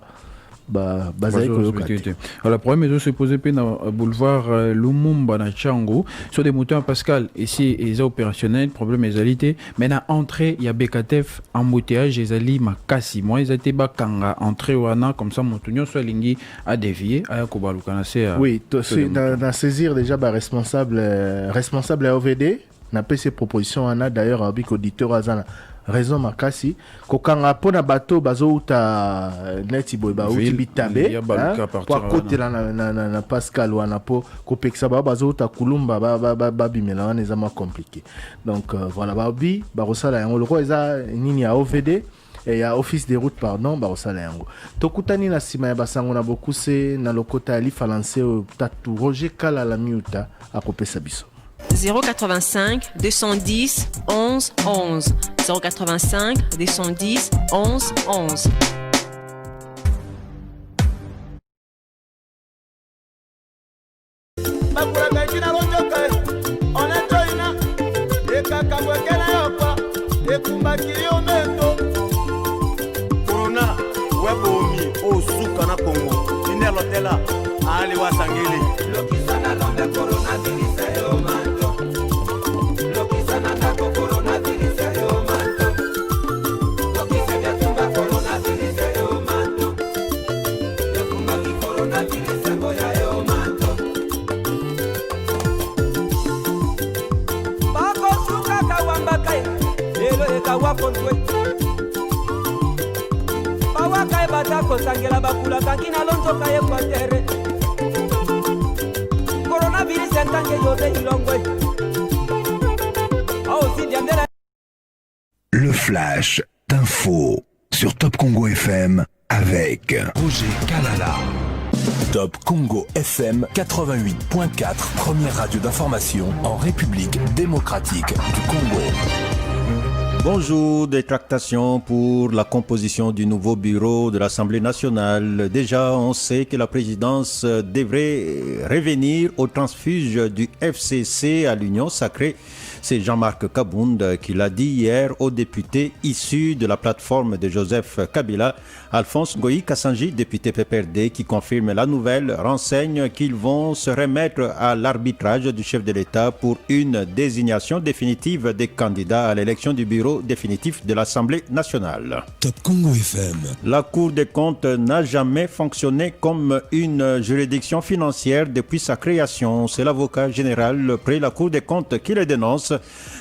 bazai koyokate. Alors, le problème est se poser dans boulevard Lumumba na Chango sur des moutons Pascal ici ils sont opérationnels, problème est mais na entrée il y a BKTF embouteillage les ali makasi moi ils étaient bakanga entrée wana comme ça moutonyo soit lingi à dévier à kobalukana c'est oui c'est na saisir déjà responsable à OVD. Na ces propositions on a d'ailleurs avec auditeur azana raison makasi kokanga pona bato bazo uta neti boyba uti bitabe kwa côté na Pascal wana po kopeksa bazo uta kulumba babimela wana ezama compliqué donc voilà babi barosala yango loko eza nini ya OVD et ya office des routes pardon barosala yango tokutani na sima ya basango na bokuse na lokota ali falancer tatu Roger Kala la miuta akopesa biso 085 210 11 11 085 210 11 11. Corona webomi osuka na Congo inelotela ali wasangeli lokisana londe coronavirus yo manto lokisana ndako coronavirus yo manto lokisana tumba coronavirus yo manto lokumba ki coronavirus boya yo manto bako suka kawamba kaya lelo ekawapontwe bawaka batako sangela bakula kankina lonzoka ekwatere coronavirus entange yote ilongwe Le flash d'info sur Top Congo FM avec Roger Kalala. Top Congo FM 88.4, première radio d'information en République démocratique du Congo. Bonjour, des tractations pour la composition du nouveau bureau de l'Assemblée nationale. Déjà, on sait que la présidence devrait revenir au transfuge du FCC à l'Union sacrée. C'est Jean-Marc Kabound qui l'a dit hier aux députés issus de la plateforme de Joseph Kabila. Alphonse Ngoï Kassanji, député PPRD, qui confirme la nouvelle, renseigne qu'ils vont se remettre à l'arbitrage du chef de l'État pour une désignation définitive des candidats à l'élection du bureau définitif de l'Assemblée nationale. Top Congo FM. La Cour des comptes n'a jamais fonctionné comme une juridiction financière depuis sa création. C'est l'avocat général près la Cour des comptes qui le dénonce.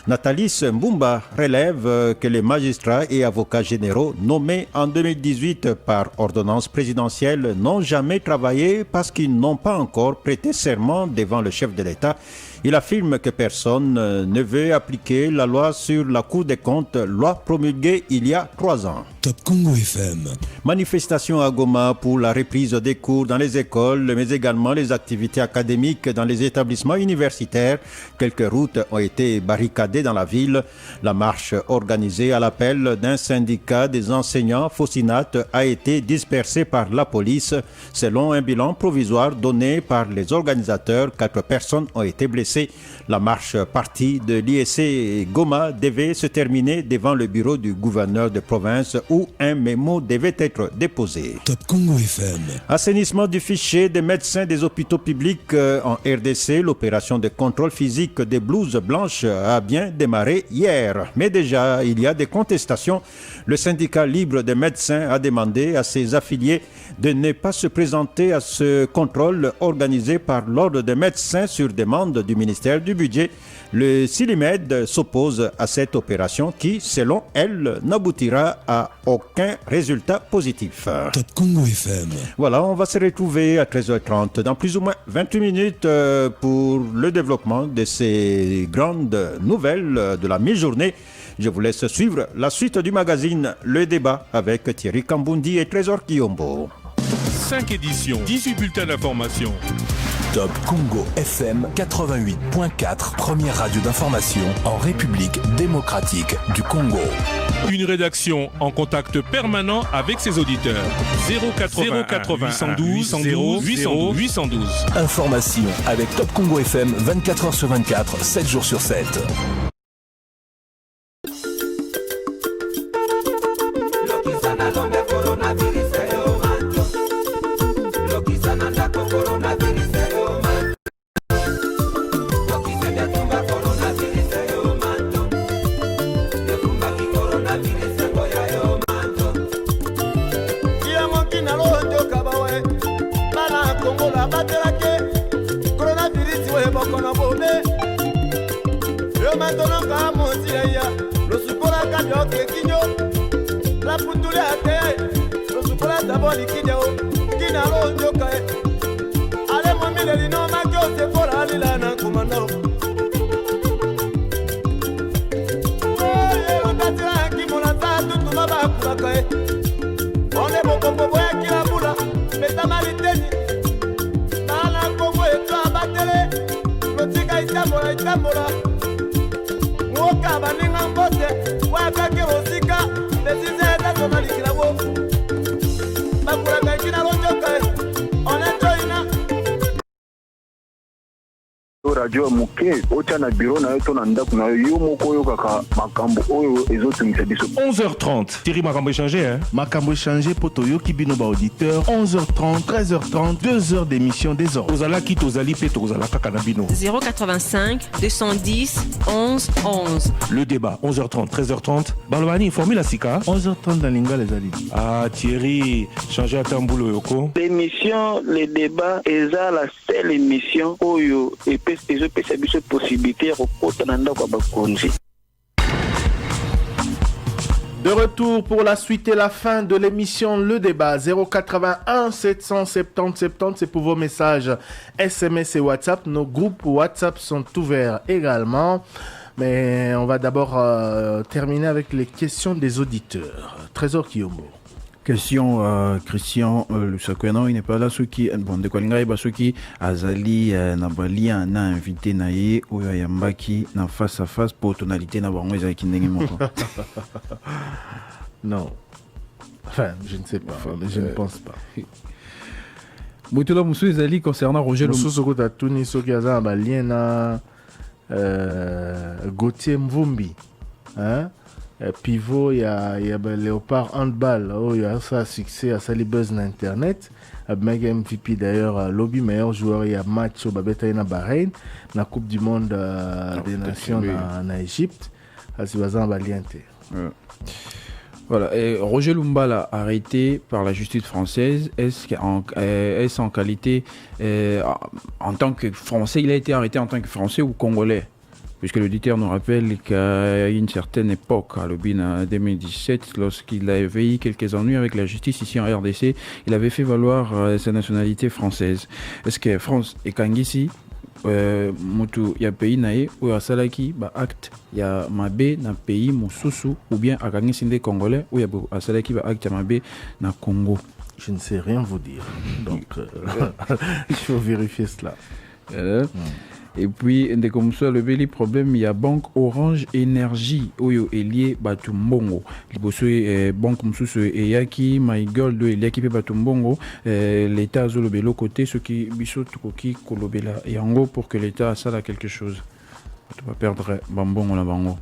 Nathalie Mbumba relève que les magistrats et avocats généraux nommés en 2018 par ordonnance présidentielle n'ont jamais travaillé parce qu'ils n'ont pas encore prêté serment devant le chef de l'État. Il affirme que personne ne veut appliquer la loi sur la Cour des comptes, loi promulguée il y a 3 ans. Top Congo FM. Manifestation à Goma pour la reprise des cours dans les écoles, mais également les activités académiques dans les établissements universitaires. Quelques routes ont été barricadées dans la ville. La marche organisée à l'appel d'un syndicat des enseignants Fossinat a été dispersée par la police. Selon un bilan provisoire donné par les organisateurs, 4 personnes ont été blessées. La marche partie de l'IEC Goma devait se terminer devant le bureau du gouverneur de province où un mémo devait être déposé. Top Congo FM. Assainissement du fichier des médecins des hôpitaux publics en RDC. L'opération de contrôle physique des blouses blanches a bien démarré hier. Mais déjà, il y a des contestations. Le syndicat libre des médecins a demandé à ses affiliés de ne pas se présenter à ce contrôle organisé par l'Ordre des médecins sur demande du ministère du Budget. Le Silimed s'oppose à cette opération qui, selon elle, n'aboutira à aucun résultat positif. Top Congo FM. Voilà, on va se retrouver à 13h30 dans plus ou moins 28 minutes pour le développement de ces grandes nouvelles de la mi-journée. Je vous laisse suivre la suite du magazine Le Débat avec Thierry Kambundi et Trésor Kiyombo. 5 éditions, 18 bulletins d'information. Top Congo FM 88.4, première radio d'information en République démocratique du Congo. Une rédaction en contact permanent avec ses auditeurs. 080 812 812. Information avec Top Congo FM 24h sur 24, 7 jours sur 7. radio muke ota na bureau na yoto na ndako na yo moko yo kaka makambo oyo ezotungisa biso 11h30 Thierry makambo échangé hein makambo échangé poto yo kibino ba auditeur 11h30 13h30 2 heures d'émission des ordres ozala ki tozali pe tozala kaka na bino 085 210 11 11 le débat 11h30 13h30 balobani formule sika 11h30 dans lingala ezali ah Thierry changer atambulo yoko l'émission le débat eza la seule émission oyo ezopesa biso possibilité ya kokota na ndako ya bakonzi. De retour pour la suite et la fin de l'émission Le Débat 081 770 70, c'est pour vos messages SMS et WhatsApp. Nos groupes WhatsApp sont ouverts également. Mais on va d'abord terminer avec les questions des auditeurs. Trésor Kiyombo. Question Christian Lusakwena, il n'est pas là. Ceux qui bon de Kwalinga ba ceux qui azali na balia na invité na ye oyo yambaki na face à face pour tonalité na bango ezaki ndenge moko. Non. Enfin, je ne sais pas. Je ne pense pas. Mutula Moussou ezali concernant Roger Moussou Sokota Tuni soki aza na balien na Gauthier Mvumbi. Hein? Pivot, il y a Léopard Handball, il y a ça succès à Sali Buzz na Internet. Avec MVP d'ailleurs, lobby meilleur joueur, il y a match au Babeta na Bahreïn, la Coupe du Monde des Nations en Égypte. C'est basé en Baliente. Voilà, et Roger Lumbala arrêté par la justice française, est-ce en qualité en tant que Français, il a été arrêté en tant que Français ou Congolais? Puisque l'auditeur nous rappelle qu'à une certaine époque, à l'Obin en 2017, lorsqu'il avait eu quelques ennuis avec la justice ici en RDC, il avait fait valoir sa nationalité française. Est-ce que France et Kangisi, il y a pays naé ou à Salaki, acte, il y a Mabé dans pays Moussousou, ou bien à Kangisi des Congolais, ou il y a Salaki, acte, Mabé dans Congo? Je ne sais rien vous dire. Donc, il faut vérifier cela. Et puis, comme ça, le problème, il y a Banque Orange Énergie, Oyo Elie Batumbongo. Il Banque Moussous et Yaki, My Gold, Elie Batumbongo. L'État a le côté, ce qui bisou Tukoki, Kolobela. Et en gros, pour que l'État ça quelque chose. Tu vas perdre Bambongo la Bango.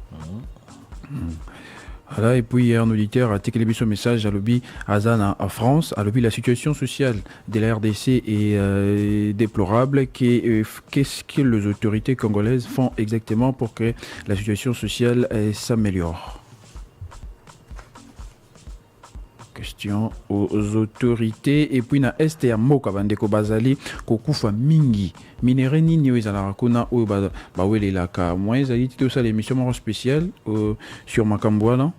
Voilà, et puis un auditeur a télévisé ce message à l'obbi Azana en France. À l'obbi, la situation sociale de la RDC est déplorable. Qu'est-ce que les autorités congolaises font exactement pour que la situation sociale s'améliore? Question aux autorités. Et puis na este ya moka bandeko bazali kokufa mingi minere nini ezala kuna o ba welelaka moi ezali tout ça l'émission spéciale sur makambo là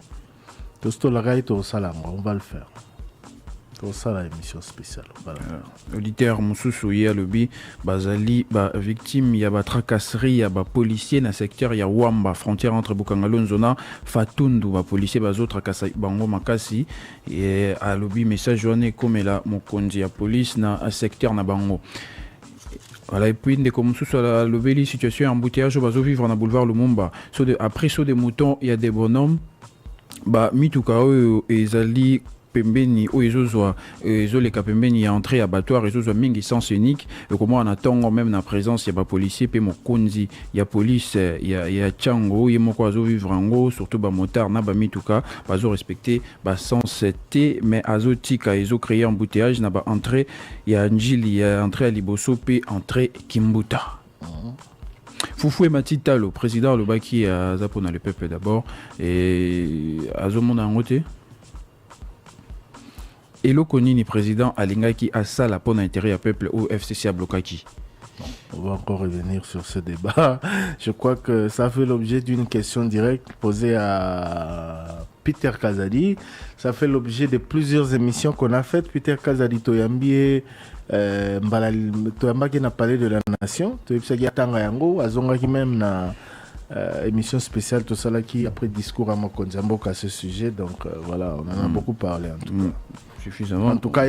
tosto la gaito au salam on va le faire. Pour ça la émission spéciale. Voilà. Auditeur Moussoussou ya lobi bazali ba victime ya ba tracasserie ya ba policier na secteur ya Wamba frontière entre Bukangalo Nzona Fatundu ba policier bazo tracassa bango makasi et a lobi message journée comme la mokonzi ya police na secteur na bango. Voilà, et puis comme Moussoussou la lobeli situation embouteillage bazo vivre na boulevard Lumumba. Après saut des moutons, il y a des bonhommes ba mituka ezali pembeni o ezoleka pembeni ya entrée abattoir ezozwa mingi sens unique et comment on attend même na présence ya ba policier pe mokonzi ya police ya Tchango yemoko azo vivre ngo surtout ba motard na ba mituka bazo respecter ba sens T mais azotika ezo créer embouteillage na ba entrée ya Njili ya entrée à Liboso pe entrée Kimbuta. Foufou et Matita, le président le baki a zapona le peuple d'abord et azomona ngote Elo Konini, président Alingaki a ça la pour l'intérêt à peuple au FCC à Blokaki. On va encore revenir sur ce débat. Je crois que ça fait l'objet d'une question directe posée à Peter Kazadi. Ça fait l'objet de plusieurs émissions qu'on a faites. Peter Kazadi Toyambi Toyambaki n'a parlé de la nation. Toyambaki Tanga Yango, Azongaki même na émission spéciale tout ça là qui après discours à Mokonzambo à ce sujet. Donc voilà, on en a beaucoup parlé en tout cas. Suffisamment. En tout cas,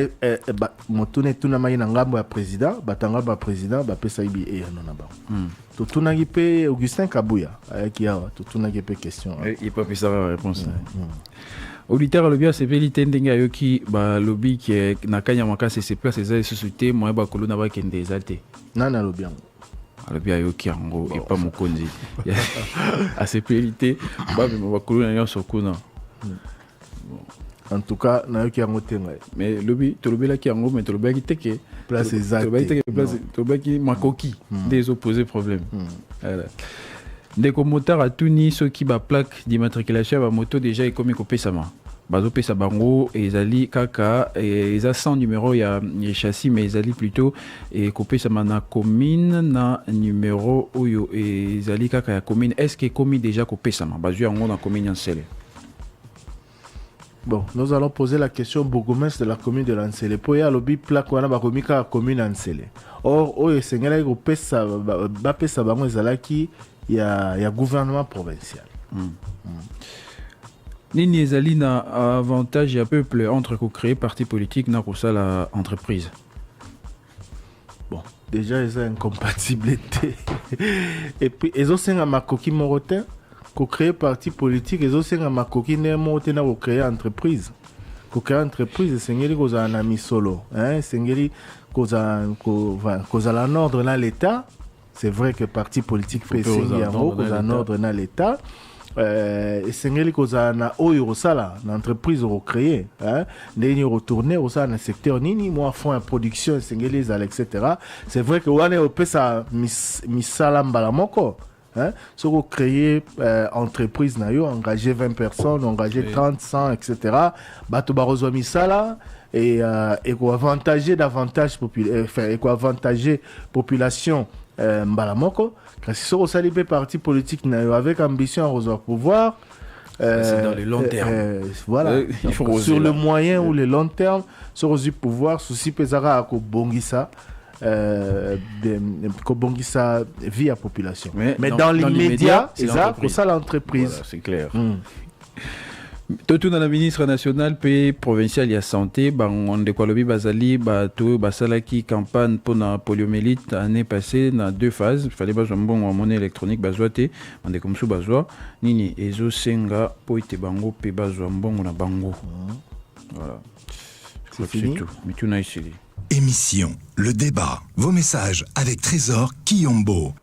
motune tuna mai na ngambo ya président, batanga ba président ba pesa ibi e na ba. To tuna gipe Augustin Kabuya ayaki awa, to tuna gipe question. Il pas pesa la réponse. Auditeur le bien c'est velité ndenga yoki ba lobby qui na kanya makase se place les sociétés moi ba kolona ba kende exalté. Nana lobby. Le bien yoki ngo et pas mokonzi. À ces velité ba ba kolona yo sokuna. En tout cas, nayoki yango tenga. Mais lobby to lobby la ki yango mais to lobby ki teke place exacte. To lobby ki makoki des opposés problèmes. Voilà. Ndeko motard a tuni ceux qui ba plaque d'immatriculation ba moto déjà et comme kopesama. Bazo pesa bango ezali kaka eza sans numéro ya châssis mais ezali plutôt et kopesama na commune na numéro oyo ezali kaka ya commune. Est-ce que commune déjà kopesama bazo yango na commune Ansele? Bon, nous allons poser la question au bourgmestre de la commune de Lansele. Pour y aller lobby plaque wana ba komika la commune Lansele. Or, oyo sengela ko pesa ba pesa bango ezalaki ya gouvernement provincial. nini ezali na avantage ya peuple entre créer parti politique na kosala entreprise. Bon, déjà ils ont incompatibilité. Et puis ils ont un makoki morotin ko créer parti politique, ils ont un makoki ne morotin na ko créer entreprise. Ko créer entreprise sengeli ko za na misolo, hein, sengeli ko za la ordre na l'état. C'est vrai que parti politique fait signer un ordre dans l'État. Sengeli koza na oyo sala na entreprise recréer, hein, ndeni retourner au ça na secteur nini moi fond en production sengeli za etc. C'est vrai que wane opesa misala mbala moko, hein, so ko créer entreprise na yo engager 20 personnes, engager 30, 100 etc. bato barozo misala et ko avantager davantage population mbala moko kasi soko salipe parti politique na avec ambition à rejoindre pouvoir c'est dans le long terme voilà il faut sur le moyen ou le long terme sur le pouvoir souci pesara ko bongisa via population mais dans l'immédiat c'est ça pour ça l'entreprise voilà, c'est clair. Tout na ministre national puis provincial ya santé on de quoi lobi bazali bato basalaki campagne pour la poliomyélite année passée dans 2 phases. Il fallait bazwa mbongo en monnaie électronique bazwa te on de comme ça bazwa nini ezo senga po ite bango pe bazwa mbongo na bango. Voilà, c'est tout. Mais tu n'as ici émission le débat, vos messages avec Trésor Kiyombo.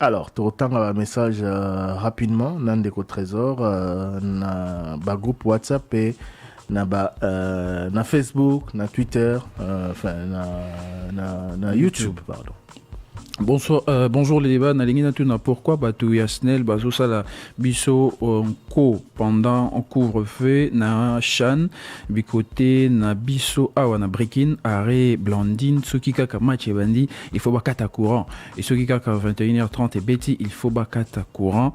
Alors, tu as un message rapidement, Nandeko Trésor, na ba groupe WhatsApp et na Facebook, na Twitter, enfin na YouTube, pardon. Bonjour les débats. Nalingi natuna pourquoi batu yasnel bazo sala biso ko pendant un couvre-feu na Chan bikote na biso awa na Brekin arrêt Blandine soki kaka match bandi il faut bakata courant et soki kaka 21h30 et Betty il faut bakata courant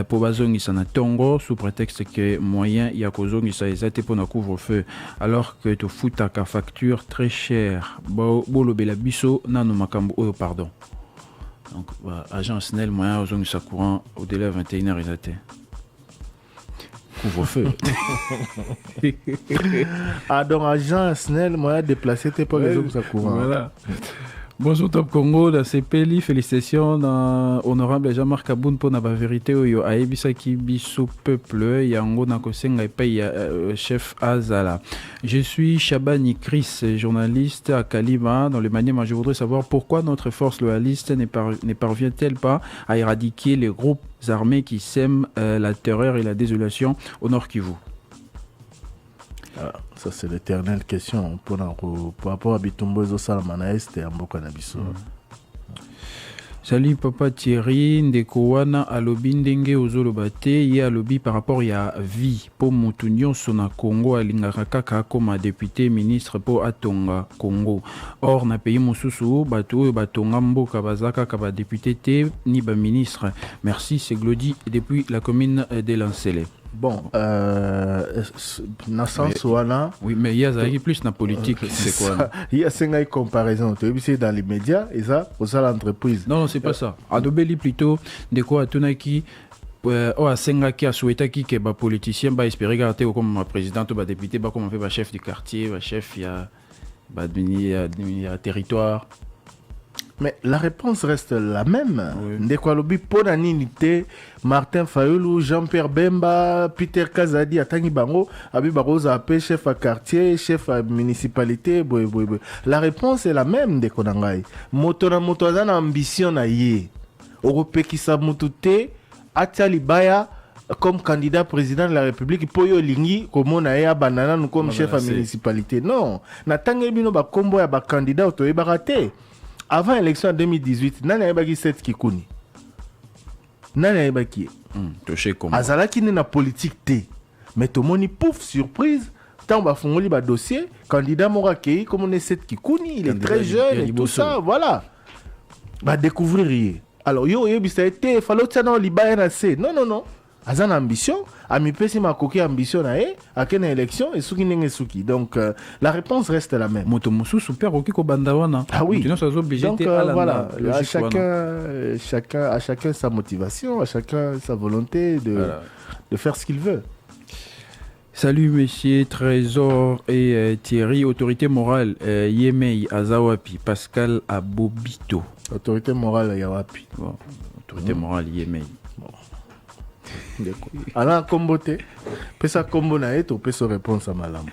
pour bazongi sana tongo sous prétexte que moyen ya kozongi sa ezate pour na couvre-feu alors que to futa ka facture très cher bolo bela biso nanu makambo oyo pardon. Donc, agent SNEL, moyen aux sa courant au-delà de 21h, ils étaient. Couvre-feu. Ah, donc, agent SNEL, moyen déplacé, t'es pas les hommes sa courant. Voilà. Bonjour Top Congo, la CPLI, félicitations honorable Jean-Marc Aboun pour la vérité oyo aebisa ki biso peuple yango na kosenga epai chef Azala. Je suis Chabani Chris, journaliste à Kalima dans le Maniema. Je voudrais savoir pourquoi notre force loyaliste ne parvient-elle pas à éradiquer les groupes armés qui sèment la terreur et la désolation au Nord Kivu. Ça c'est l'éternelle question pour rapport à Bitumbo Zosalamana Est et Amboka Nabiso. Salut Papa Thierry, Ndekowana alobi ndenge ozolobate ye alobi par rapport ya vie po mutu nyonso na Congo alingaka kaka comme député ministre po atonga Congo. Or na pays mosusu bato oyo batonga mboka bazaka ka ba député te ni ba ministre. Merci, c'est Glody depuis la commune de Lancele. Bon, na sens wana. Oui, mais il y a plus na politique, c'est quoi? Il y a une comparaison. Tu sais, dans les médias, et ça, pour ça l'entreprise. Non, c'est pas ça. Adobeli plutôt, de quoi Tunaki, a Sengaki a souhaité que les politiciens va espérer garder comme président ou député, comme fait chef du quartier, chef, il y a territoire. Mais la réponse reste la même. Ndekwalobi Ponanité, Martin Fayoulou, Jean-Pierre Bemba, Peter Kazadi, Atangi Bango, Abi Baroza Apé, chef à quartier, chef à municipalité. La réponse est la même, Ndekonangai. Motona Motozana ambition na ye. Europe qui s'amutute, Atali Baya comme candidat président de la République, Poyo Lingi, comme on a banana nous comme chef à municipalité. Non. Natangi Bino ba combo ya ba candidat auto baraté. Avant l'élection en 2018, nani ayebaki 7 kikuni. Nani ayebaki. Azalaki na politique te. Mais tout le monde pouf surprise. Tant ba fongoli ba dossier, candidat mora kei comme on est 7 kikuni, il est très jeune et tout ça, voilà. Ba découvrir. Alors yo ça a été fallait tana libaya na C. Non. Azan ambition, ami pesi ma koki ambition na à quelle élection et souki nenge souki. Donc la réponse reste la même. Moto musu super oki ko bandawana. Ah oui. Donc voilà, à chacun sa motivation, à chacun sa volonté de faire ce qu'il veut. Salut messieurs Trésor et Thierry, autorité morale Yemei Azawapi, Pascal Abobito. Autorité morale Yawapi. Bon, autorité morale Yemei. Bon. Alors comboté, pesa combo na eto pesa réponse à malam.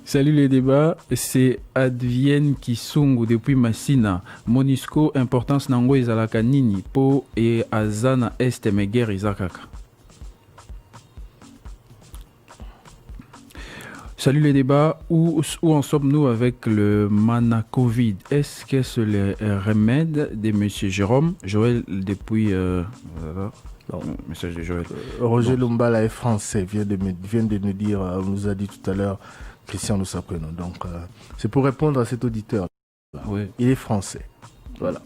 Salut les débats, c'est Advienne Kisungu depuis Massina. Monisco importance nango ezalaka nini po et azana est meguer izakaka. Salut les débats, où en sommes-nous avec le mana Covid? Est-ce que c'est le remède de M. Jérôme? Joël depuis... message de Joël. Roger Lumbala est français, vient de nous dire, on nous a dit tout à l'heure, Christian nous apprenons. Donc c'est pour répondre à cet auditeur. Oui. Il est français. Voilà.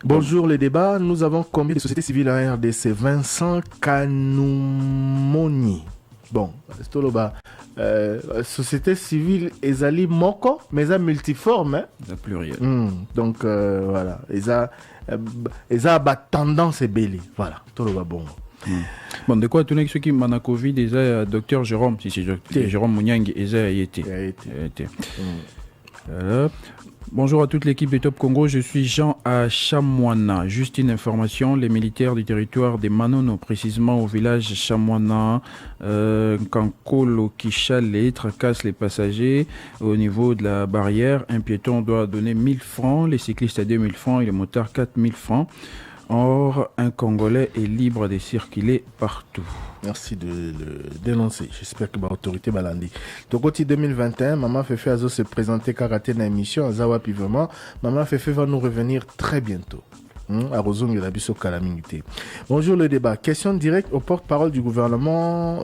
Bonjour les débats, nous avons combien de sociétés civiles en RDC? Vincent Kanoumoni. Bon, société civile ezali moko mais ça multiforme hein? Pluriel. Donc voilà, eza ba tendance ebele. Voilà, tout le bon. Bon, de quoi tourner ceux qui m'en a Covid déjà docteur Jérôme si c'est Jérôme Mouniang déjà y était. Bonjour à toute l'équipe de Top Congo, je suis Jean à Chamouana. Juste une information, les militaires du territoire des Manono, précisément au village Chamouana, Kankolo, Kichale, tracassent les passagers au niveau de la barrière. Un piéton doit donner 1000 francs, les cyclistes à 2000 francs et les motards 4000 francs. Or, un Congolais est libre de circuler partout. Merci de le dénoncer. J'espère que l'autorité va l'en dire. Donc, au 2021, Maman Fefe a se présenter karaté dans l'émission à Zawa Pivement. Maman Fefe va nous revenir très bientôt. Bonjour le débat. Question directe au porte-parole du gouvernement,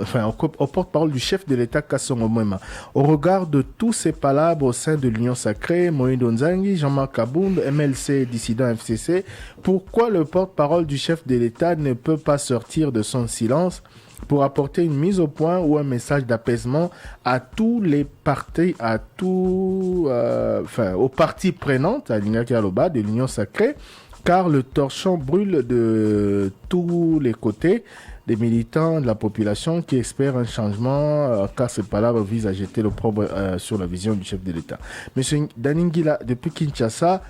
au porte-parole du chef de l'État Kassongo Mwema. Au regard de tous ces palabres au sein de l'Union sacrée, Moïse Nzangi, Jean-Marc Kabound, MLC, dissident FCC, pourquoi le porte-parole du chef de l'État ne peut pas sortir de son silence pour apporter une mise au point ou un message d'apaisement à tous les partis, aux parties prenantes à de l'Union sacrée, car le torchon brûle de tous les côtés des militants de la population qui espèrent un changement, car ces palabres visent à jeter l'opprobre sur la vision du chef de l'État. Monsieur Daningila, depuis Kinshasa,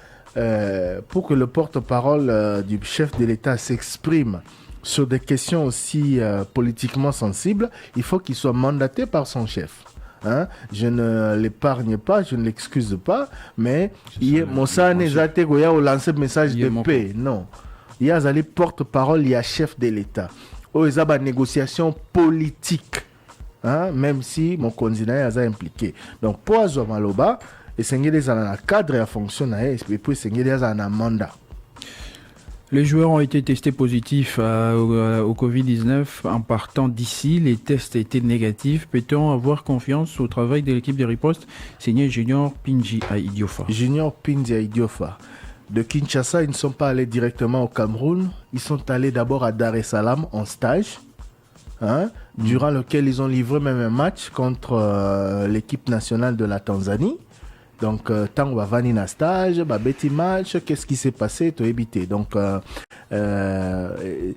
pour que le porte-parole du chef de l'État s'exprime sur des questions aussi politiquement sensibles, il faut qu'il soit mandaté par son chef. Hein? Je ne l'épargne pas, je ne l'excuse pas, mais Moussa Nezate Goya a lancé le message de paix. Non. Il y a un porte-parole, il y a chef de l'État. Il y a une négociation politique, hein? Même si mon candidat est impliqué. Donc, pour Azwa Maloba, il y a un cadre et un fonction, et puis il y a un mandat. Les joueurs ont été testés positifs au Covid-19 en partant d'ici. Les tests étaient négatifs. Peut-on avoir confiance au travail de l'équipe de riposte? Signé Junior Pinji à Idiofa. Junior Pinji à Idiofa. De Kinshasa, ils ne sont pas allés directement au Cameroun. Ils sont allés d'abord à Dar es Salaam en stage, hein, durant lequel ils ont livré même un match contre l'équipe nationale de la Tanzanie. Donc, tant on va venir dans stage, bah, petit match, qu'est-ce qui s'est passé, tu as évité. Donc, le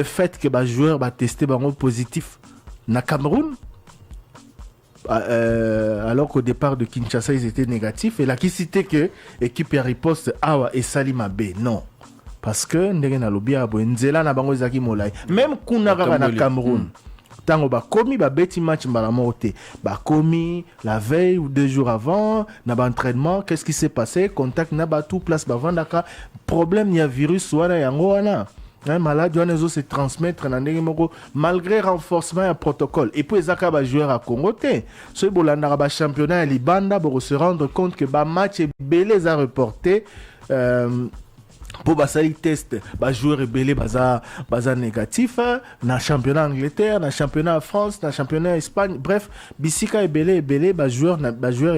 fait que les joueurs va tester positif na Cameroun, alors qu'au départ de Kinshasa, ils étaient négatifs, et là, qui citait que l'équipe à riposte Awa et Salima B, non. Parce que, même Kunara na Cameroun, tant ba komi ba beti match mbalamote ba komi la veille ou 2 jours avant na ba entraînement, qu'est-ce qui s'est passé, contact na ba tout place ba vandaka, problème ya virus wana yango wana, hein, maladie wana zo se transmettre na ndenge moko malgré renforcement ya protocole. Et puis ezaka ba joueur à Congo te so bolanda ba championnat ya Libanda pour se rendre compte que ba match belé za reporté pour basali test ba joueur belé baza négatif na championnat Angleterre, na championnat France, na championnat Espagne, bref bisika belé ba joueur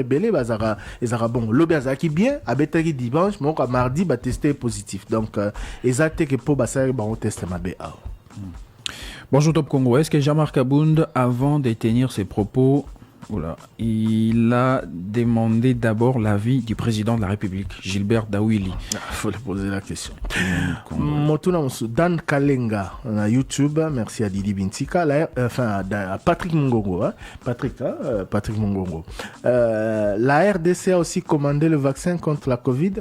belé bazara ezara bon lobi azaki bien abetaki dimanche moko mardi ba testé positif. Donc ezate que pour basali ba on teste mabe. Bonjour Top Congo, est-ce que Jean-Marc Kabound, avant de tenir ses propos, Voilà. Il a demandé d'abord l'avis du président de la République, Gilbert Dawili. Il faut lui poser la question. Motuna Dan Kalenga na YouTube, merci à Didi Bintika, à Patrick Mungongo. Patrick Mungongo. La RDC a aussi commandé le vaccin contre la Covid.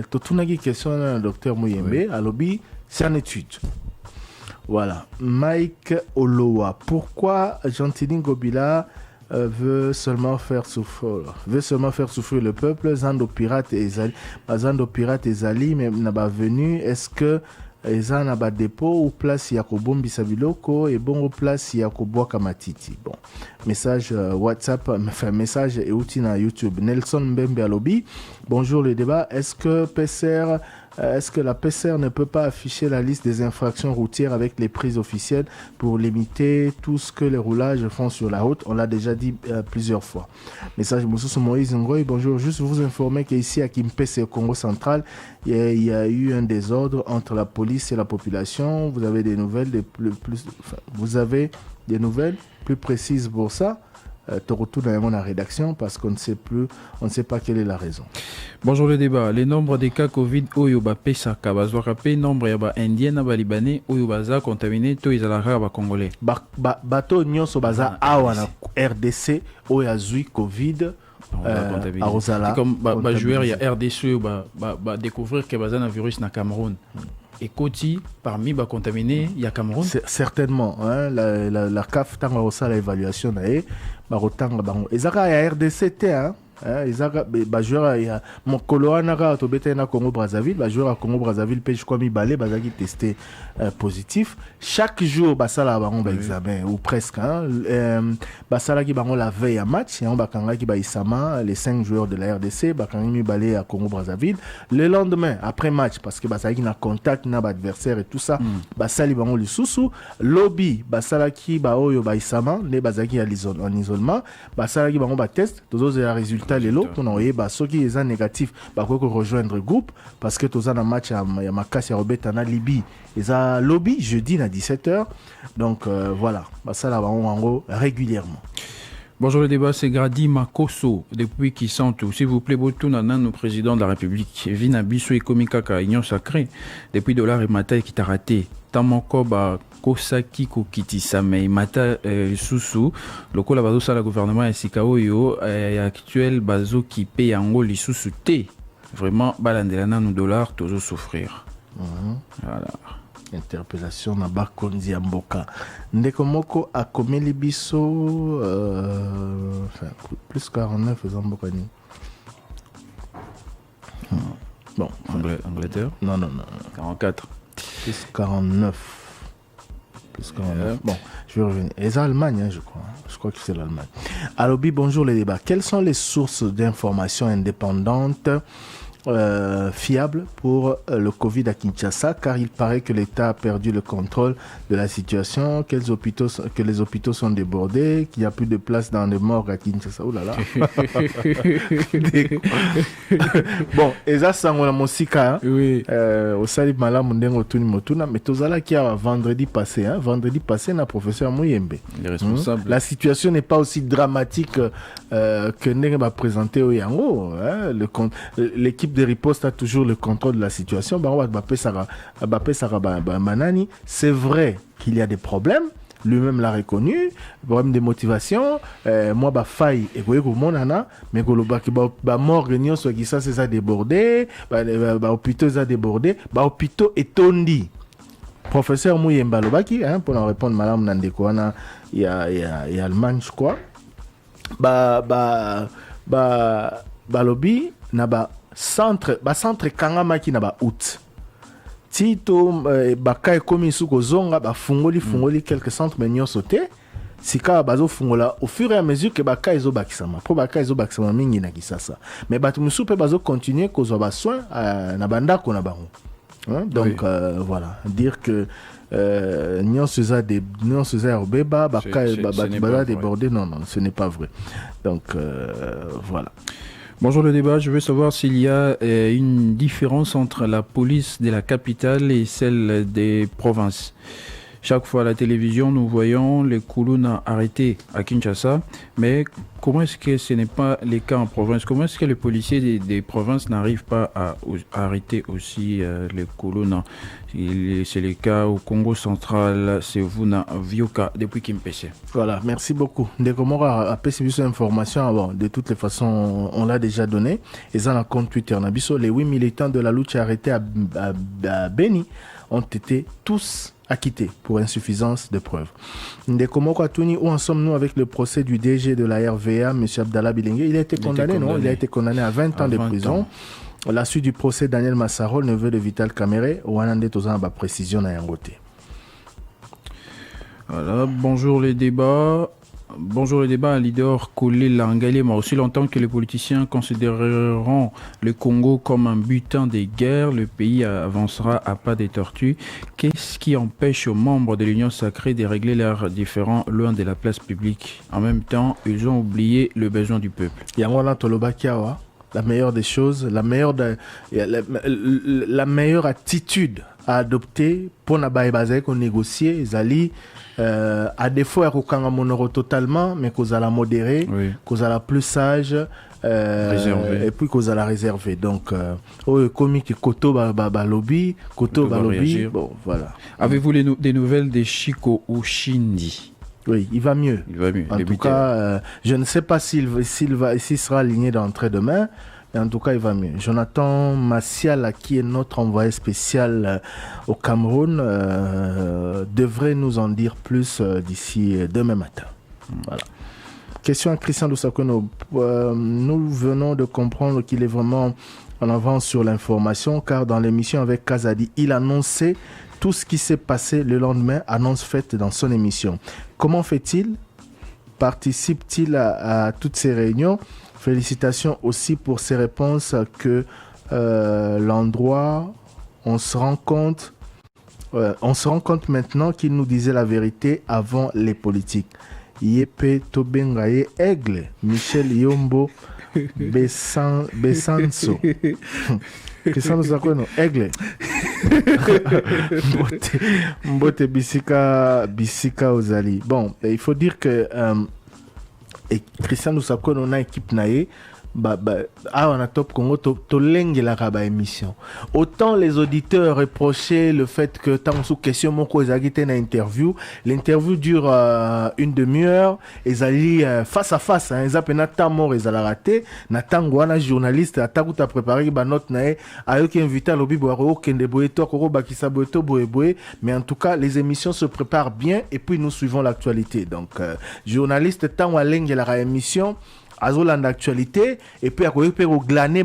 Totunagi question à Dr Mouyembe, à Lobby, c'est en étude. Voilà. Mike Olowa. Pourquoi Gentili Ngobila veut seulement faire souffrir le peuple? Zando Pirate et Zali, mais n'a pas venu. Est-ce que Eza n'a pas dépôt ou place Yakobo Bisabiloko et bon place Yakobo Kamatiti? Bon. Message WhatsApp, enfin message et outil na YouTube. Nelson Mbembe Alobi. Bonjour le débat. Est-ce que la PCR ne peut pas afficher la liste des infractions routières avec les prises officielles pour limiter tout ce que les roulages font sur la route? On l'a déjà dit plusieurs fois. Message Moussou Moïse Ngoy, bonjour. Juste vous informer qu'ici à Kimpese, au Congo central, il y a eu un désordre entre la police et la population. Vous avez des nouvelles plus précises pour ça? Te retourne dans la rédaction parce qu'on ne sait pas quelle est la raison. Bonjour le débat. Les nombres des cas Covid Oyoba Pesaka Bazwakape, nombre yaba indien na libanais Oyobaza contaminé to izalara ba congolais. Bato nyonso baza awa na RDC Oyazui Covid. C'est comme joueur il y a RDC découvrir que baza na virus na Cameroun. Et Koti, parmi les contaminés, il y a Cameroun? Certainement. Hein, la CAF, tant que l'évaluation, et Ezaka, il y a RDCT, hein. Joueur mon Coloana to betena Congo Brazzaville, joueur à Congo Brazzaville pêche comme il balait bazaki testé positif. Chaque jour basala bango ba examen ou presque basala ki bango la veille à match et on bakanga ki ba isama les 5 joueurs de la RDC bakanga mi balé à Congo Brazzaville le lendemain après match parce que basala ki na contact na ba adversaire et tout ça basali bango lisusu lobby basala ki ba oyo ba isama ne bazaki en isolement basala ki bango ba test tous les résultats les lots on envoyé ceux qui sont négatifs rejoindre le groupe parce que tous un match à Makassi à Robetana Libye ils ont lobby jeudi à 17h donc voilà ça là en gros régulièrement. Bonjour le débat, c'est Gradi Makoso depuis qui sont tout. S'il vous plaît, Botounana, nous président de la République, Vina Bissou et Komikaka, Union Sacrée, depuis $, et Mata qui t'a raté. Tamokoba Kosaki Kokiti Samei Mata Susu, le col bazo ça le gouvernement et Sikaoyo actuel bazo qui paye en gros les sous T. Vraiment, balandelana nous $, toujours souffrir. Voilà. Interpellation na Bakonzi Mboka. Ndeko moko a komeli biso plus 49 Mboka ni. Bon, Angleterre. Non. 44. Plus 49. Plus 49. Bon, je vais revenir. Et c'est Allemagne, je crois. Je crois que c'est l'Allemagne. Alobi, bonjour les débats. Quelles sont les sources d'informations indépendantes fiable pour le Covid à Kinshasa, car il paraît que l'État a perdu le contrôle de la situation, que les hôpitaux sont débordés, qu'il n'y a plus de place dans les morgues à Kinshasa. Oh là là. Bon, et ça, c'est mon musica. Oui. Au Salib Malam, Motuna, mais tout ça là qui a vendredi passé, le professeur Mouyembe. La situation n'est pas aussi dramatique que Nere va présenter au Yango. L'équipe de riposte a toujours le contrôle de la situation. C'est vrai qu'il y a des problèmes. Lui-même l'a reconnu, problème de motivation. Moi, faille et mais mort réunion soit qui ça c'est débordé, hôpitaux a débordé, hôpitaux est tondi. Professeur Mouyemba Lobaki, pour en répondre, madame Nandekouana, il y a Allemagne, je crois. Lobby n'a centre kangama ki na ba out tito baka komi suko zonga ba fungoli quelques centres mais nyonso te sika bazo fungola au fur et à mesure que baka ezo bakisama po baka ezo bakisama mingi na kisasa mais batu musu pe bazo continuer kozwa ba soin na bandako na bango donc voilà dire que nyonso za obeba baka ba débordé non ce n'est pas vrai donc voilà. Bonjour le débat, je veux savoir s'il y a une différence entre la police de la capitale et celle des provinces. Chaque fois à la télévision, nous voyons les Kuluna arrêtés à Kinshasa, mais comment est-ce que ce n'est pas le cas en province? Comment est-ce que les policiers des provinces n'arrivent pas à arrêter aussi les Kuluna? C'est le cas au Congo central, c'est Vuna Vioka depuis Kimpese. Voilà, merci beaucoup. Ndekomora a pesé cette information. Bon, de toutes les façons, on l'a déjà donné. Et dans le compte Twitter, les 8 militants de la lutte arrêtés à Beni ont été tous acquittés pour insuffisance de preuves. Ndekomoko Atuni, où en sommes-nous avec le procès du DG de la RVA, M. Abdallah Bilingue? Il a été condamné, non? Il a été condamné à 20 ans de prison. À la suite du procès, Daniel Massaro, neveu de Vital Kamere, Wanande Tozamba précision à Yangote. Voilà, bonjour les débats. Bonjour les débats, un leader Kolé Langalema. Aussi longtemps que les politiciens considéreront le Congo comme un butin des guerres, le pays avancera à pas des tortues. Qu'est-ce qui empêche aux membres de l'Union sacrée de régler leurs différends loin de la place publique? En même temps, ils ont oublié le besoin du peuple. Yangwana Tolobakiawa, la meilleure des choses, la meilleure attitude à adopter pour négocier, Zali. À défaut à Rokanga Monoro totalement, mais qu'on a la modérer, qu'on a la plus sage, et puis qu'on a la réserver. Donc, comique Koto Balobi, bon, voilà. Avez-vous des nouvelles de Chico Oshindi? Oui, il va mieux. En tout cas, je ne sais pas s'il sera aligné d'entrée demain. Mais en tout cas, il va mieux. Jonathan Massial, qui est notre envoyé spécial au Cameroun, devrait nous en dire plus d'ici demain matin. Voilà. Question à Christian Lusakono. Nous venons de comprendre qu'il est vraiment en avance sur l'information, car dans l'émission avec Kazadi, il annonçait tout ce qui s'est passé le lendemain, annonce faite dans son émission. Comment fait-il? Participe-t-il à toutes ces réunions? Félicitations aussi pour ces réponses que l'endroit, on se rend compte maintenant qu'il nous disait la vérité avant les politiques. Yepe Tobengaye Aigle, Michel Yombo Bessanso. Qu'est-ce que ça nous Aigle. Mbote Bisika Ozali. Bon, il faut dire que et Christian Lusako on a équipe naé on a Top Congo to lengi la raba émission. Autant les auditeurs reprochaient le fait que tant sous question mon ko ezagite na interview, l'interview dure une demi-heure et zali face à face hein, ezapena tamo ezala raté na tango wana journaliste atakuta préparer ba note naé ayoki invité lobi boaro kende boeto ko bakisa boeto boeboe, mais en tout cas les émissions se préparent bien et puis nous suivons l'actualité. Donc journaliste tant wa lengi la émission Azoland d'actualité et puis à quoi peut glaner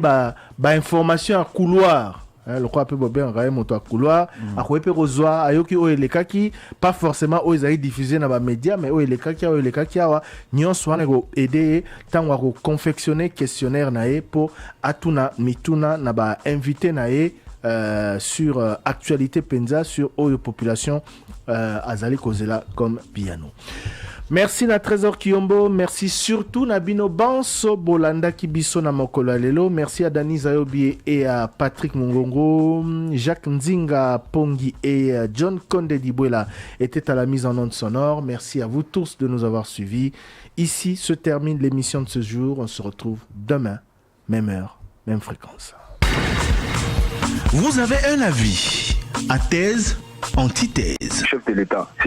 information à couloir le quoi peut bien rayer moto à couloir à quoi peut rezoa ayoki o eleka ki pas forcément o ezali diffuser na ba média mais o eleka ki awa nyonso wana go aider tant wa confectionner questionnaire nae pour atuna mituna na ba invité nae sur actualité penza sur oyo population azali kozela comme piano. Merci na Trésor Kiyombo, merci surtout na Bino Banso Bolanda Kibiso na Mokolo Alelo, merci à Dani Zayobi et à Patrick Mungongo, Jacques Nzinga Pongi et John Konde Dibouela étaient à la mise en onde sonore. Merci à vous tous de nous avoir suivis. Ici se termine l'émission de ce jour. On se retrouve demain, même heure, même fréquence. Vous avez un avis, à thèse, antithèse. Chef de l'État.